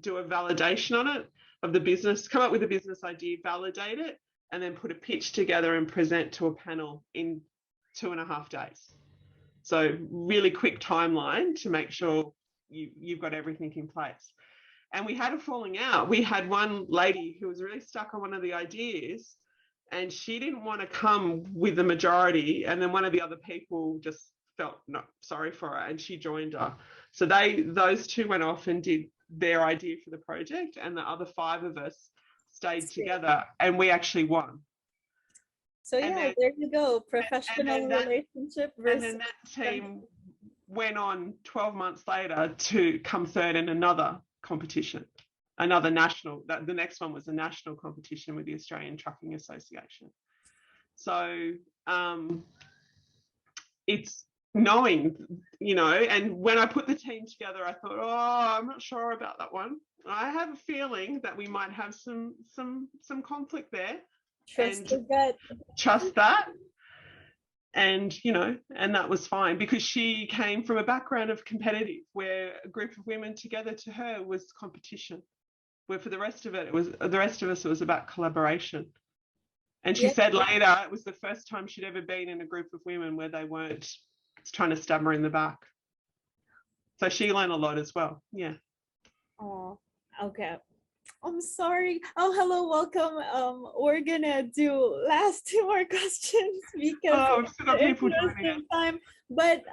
do a validation on it of the business, come up with a business idea, validate it, and then put a pitch together and present to a panel in 2.5 days. So really quick timeline to make sure you've got everything in place. And we had a falling out. We had one lady who was really stuck on one of the ideas, and she didn't want to come with the majority. And then one of the other people just felt not sorry for her, and she joined her. So those two went off and did their idea for the project, and the other 5 of us stayed together, and we actually won. So there you go. Professional relationship versus. And then that team went on 12 months later to come third in another competition, another national. The next one was a national competition with the Australian Trucking Association. So it's knowing, and when I put the team together, I thought, I'm not sure about that one. I have a feeling that we might have some conflict there. Trust that. And and that was fine, because she came from a background of competitive, where a group of women together to her was competition, where for the rest of us it was about collaboration. And she said later it was the first time she'd ever been in a group of women where they weren't trying to stab her in the back. So she learned a lot as well. Yeah. Oh, okay. I'm sorry. Oh, hello, welcome. We're gonna do last 2 more questions because we've still got people joining time. But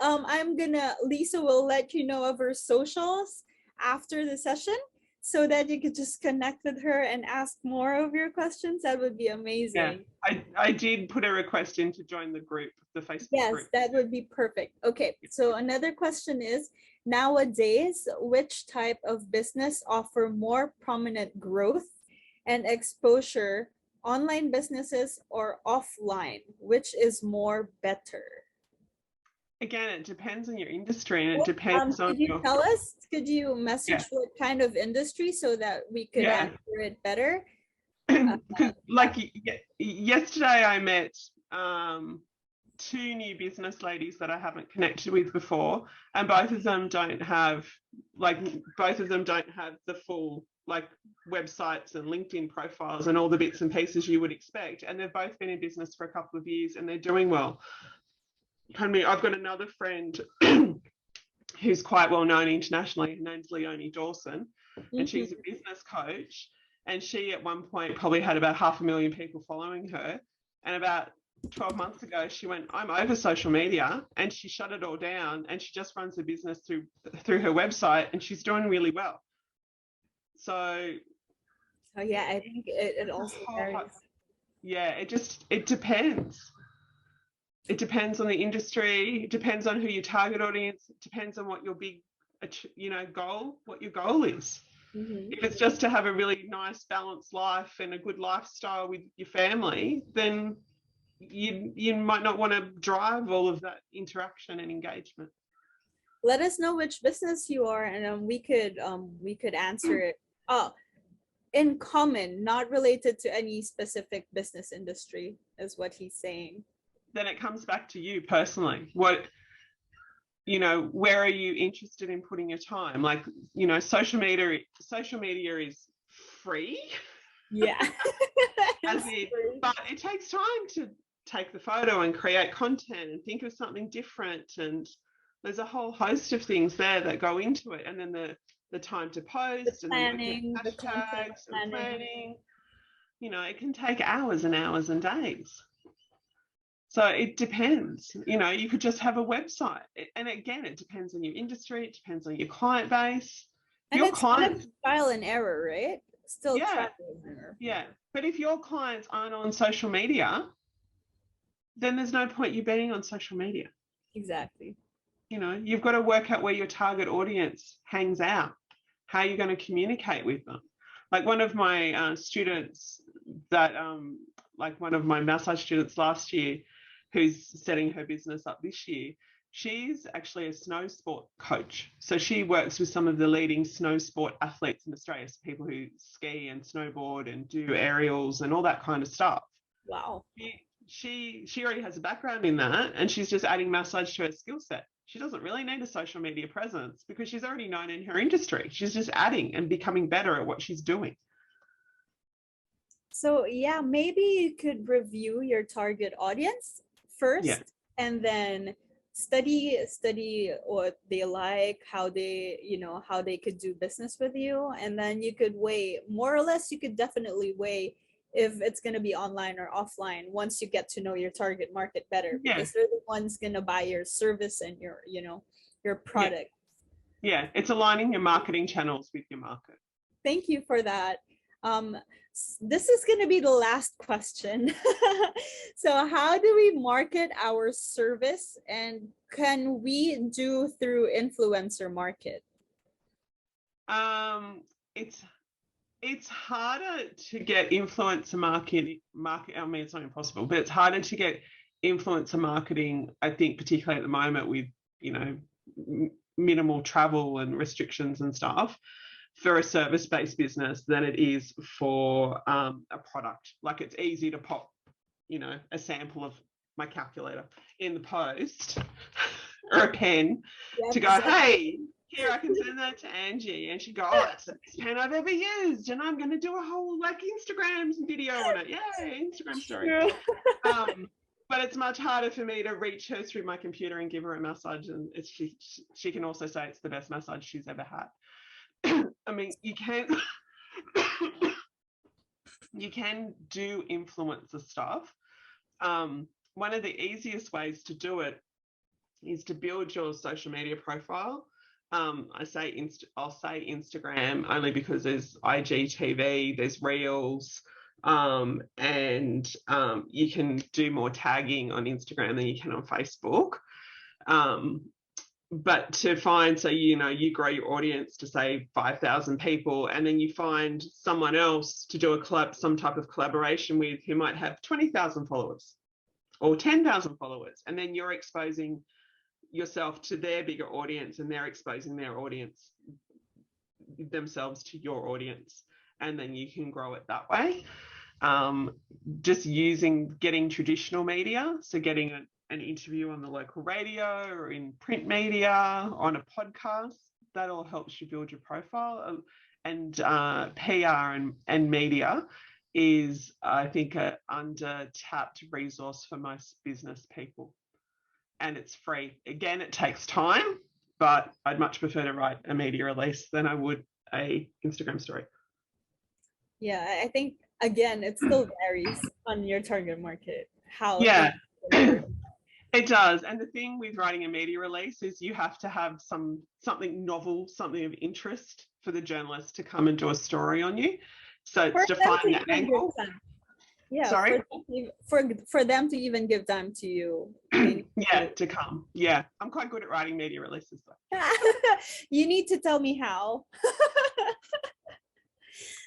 Lisa will let you know of her socials after the session, so that you could just connect with her and ask more of your questions. That would be amazing. Yeah, I did put a request in to join the group, the Facebook group. Yes, that would be perfect. Okay, so another question is, nowadays, which type of business offer more prominent growth and exposure, online businesses or offline? Which is more better? Again, it depends on your industry, and it depends on. Could you tell us? Could you message what kind of industry so that we could answer it better? Like yesterday, I met 2 new business ladies that I haven't connected with before, and both of them don't have the full websites and LinkedIn profiles and all the bits and pieces you would expect, and they've both been in business for a couple of years and they're doing well. I've got another friend who's quite well known internationally. Her name's Leonie Dawson, and she's a business coach, and she at one point probably had about 500,000 people following her, and about 12 months ago she went, I'm over social media, and she shut it all down, and she just runs the business through her website, and she's doing really well. So I think it also varies. It depends. It depends on the industry. It depends on who your target audience. It depends on what your big, what your goal is. If it's just to have a really nice balanced life and a good lifestyle with your family, then you might not want to drive all of that interaction and engagement. Let us know which business you are, and we could answer it. Oh, in common, not related to any specific business industry, is what he's saying. Then it comes back to you personally. What, where are you interested in putting your time? Like, social media is free. Yeah. But it takes time to take the photo and create content and think of something different. And there's a whole host of things there that go into it. And then the time to post, the planning, the content planning. It can take hours and hours and days. So it depends. You could just have a website. And again, it depends on your industry. It depends on your client base. And it's kind of trial and error, right? Still trial and error. Yeah. But if your clients aren't on social media, then there's no point you being on social media. Exactly. You've got to work out where your target audience hangs out, how you're going to communicate with them. Like one of my students one of my massage students last year, who's setting her business up this year, she's actually a snow sport coach. So she works with some of the leading snow sport athletes in Australia, so people who ski and snowboard and do aerials and all that kind of stuff. Wow. She already has a background in that, and she's just adding massage to her skill set. She doesn't really need a social media presence because she's already known in her industry. She's just adding and becoming better at what she's doing. So yeah, maybe you could review your target audience first, and then study what they like, how they could do business with you, and then you could weigh, more or less, you could definitely weigh if it's going to be online or offline once you get to know your target market better, because they're the ones going to buy your service and your product. Yeah, it's aligning your marketing channels with your market. Thank you for that. This is going to be the last question. So how do we market our service, and can we do through influencer market? It's harder to get influencer market. I mean, it's not impossible, but it's harder to get influencer marketing, I think, particularly at the moment with, minimal travel and restrictions and stuff, for a service-based business than it is for a product. Like, it's easy to pop, a sample of my calculator in the post or a pen to go, hey, here, I can send that to Angie, and she'd go, oh, that's the best pen I've ever used, and I'm going to do a whole Instagram video on it. Yay, Instagram story. But it's much harder for me to reach her through my computer and give her a massage, and she can also say it's the best massage she's ever had. I mean, you can do influencer stuff. One of the easiest ways to do it is to build your social media profile. I'll say Instagram only because there's IGTV, there's Reels, and you can do more tagging on Instagram than you can on Facebook. But to find, so, you grow your audience to say 5,000 people, and then you find someone else to do some type of collaboration with who might have 20,000 followers or 10,000 followers. And then you're exposing yourself to their bigger audience, and they're exposing their audience themselves to your audience. And then you can grow it that way. Just getting traditional media, so getting an interview on the local radio or in print media, on a podcast, that all helps you build your profile. And PR and media is, I think, an under-tapped resource for most business people. And it's free. Again, it takes time, but I'd much prefer to write a media release than I would a Instagram story. Yeah, I think, again, it still varies on your target market. It does. And the thing with writing a media release is you have to have something novel, something of interest for the journalist to come and do a story on you. So it's to find that angle. Yeah. Sorry? For them to even give time to you. To come. Yeah. I'm quite good at writing media releases though. You need to tell me how.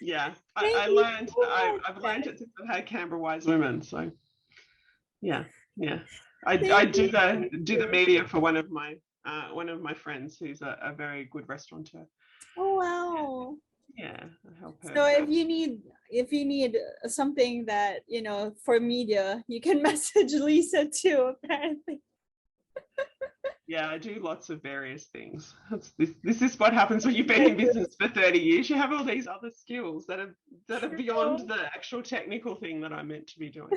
Yeah. I've learned it since I've had Canberra Wise Women. So yeah. I do the media for one of my friends who's a very good restaurateur. Oh wow. Yeah, help her. So if you need something that, you know, for media, you can message Lisa too, apparently. Yeah, I do lots of various things. This is what happens when you've been in business for 30 years. You have all these other skills that are beyond the actual technical thing that I'm meant to be doing.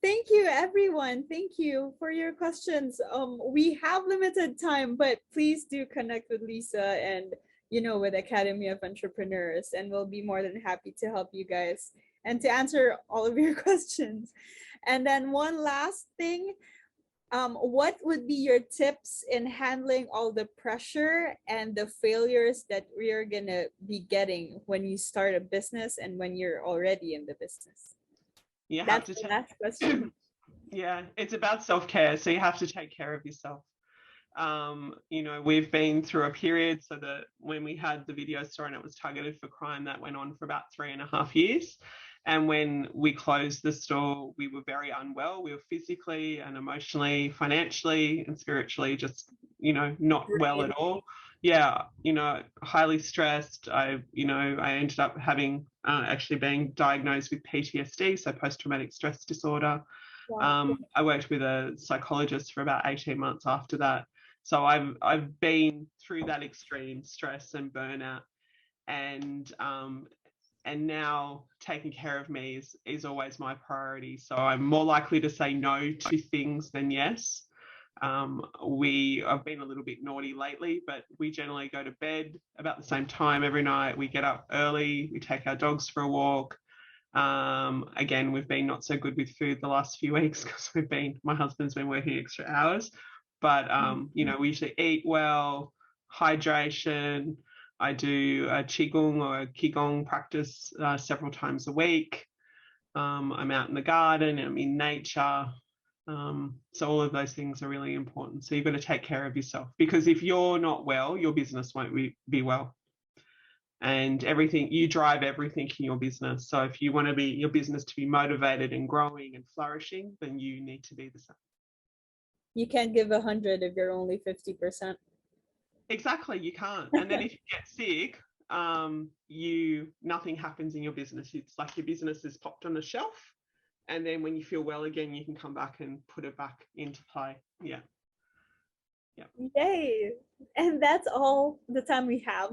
Thank you, everyone. Thank you for your questions. We have limited time, but please do connect with Lisa and, you know, with Academy of Entrepreneurs, and we'll be more than happy to help you guys and to answer all of your questions. And then one last thing, what would be your tips in handling all the pressure and the failures that we are gonna be getting when you start a business and when you're already in the business? You have That's to the take, last question. yeah, it's about self-care. So you have to take care of yourself. You know, we've been through a period, so that when we had the video store and it was targeted for crime, that went on for about 3.5 years. And when we closed the store, we were very unwell. We were physically and emotionally, financially and spiritually just, you know, not well at all. Yeah, you know, highly stressed. I ended up having actually being diagnosed with PTSD, so post-traumatic stress disorder. Wow. I worked with a psychologist for about 18 months after that. So I've been through that extreme stress and burnout, and now taking care of me is always my priority. So I'm more likely to say no to things than yes. I've been a little bit naughty lately, but we generally go to bed about the same time every night. We get up early, we take our dogs for a walk. Again, we've been not so good with food the last few weeks because my husband's been working extra hours, but you know, we usually eat well, hydration. I do a qigong or a qigong practice several times a week. I'm out in the garden, I'm in nature. So all of those things are really important. So you've got to take care of yourself, because if you're not well, your business won't be well. And you drive everything in your business. So if you want your business to be motivated and growing and flourishing, then you need to be the same. You can't give 100 if you're only 50%. Exactly, you can't. And then if you get sick, nothing happens in your business. It's like your business is popped on a shelf, and then when you feel well again, you can come back and put it back into play. Yeah. Yay. And that's all the time we have.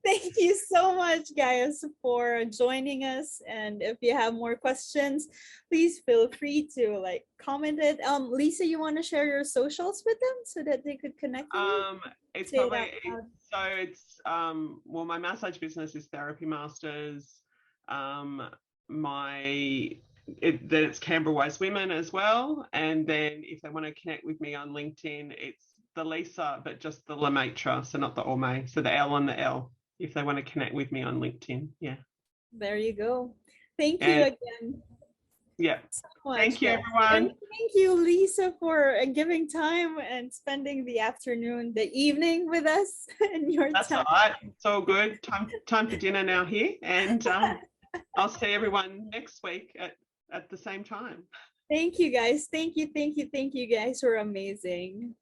Thank you so much, guys, for joining us. And if you have more questions, please feel free to comment it. Lisa, you want to share your socials with them so that they could connect with you? It's probably well, my massage business is Therapy Masters. It's Canberra Wise Women as well. And then if they want to connect with me on LinkedIn, it's the Lisa, but just the LaMaitre, so not the Allmey, so the L on the L, if they want to connect with me on LinkedIn. Yeah. There you go. Thank you again. Yeah. So much, thank you, guys. everyone. And thank you, Lisa, for giving time and spending the afternoon, the evening with us in your That's time. all right. It's all good. Time for dinner now here. And I'll see everyone next week at the same time. Thank you, guys. Thank you. You guys were amazing.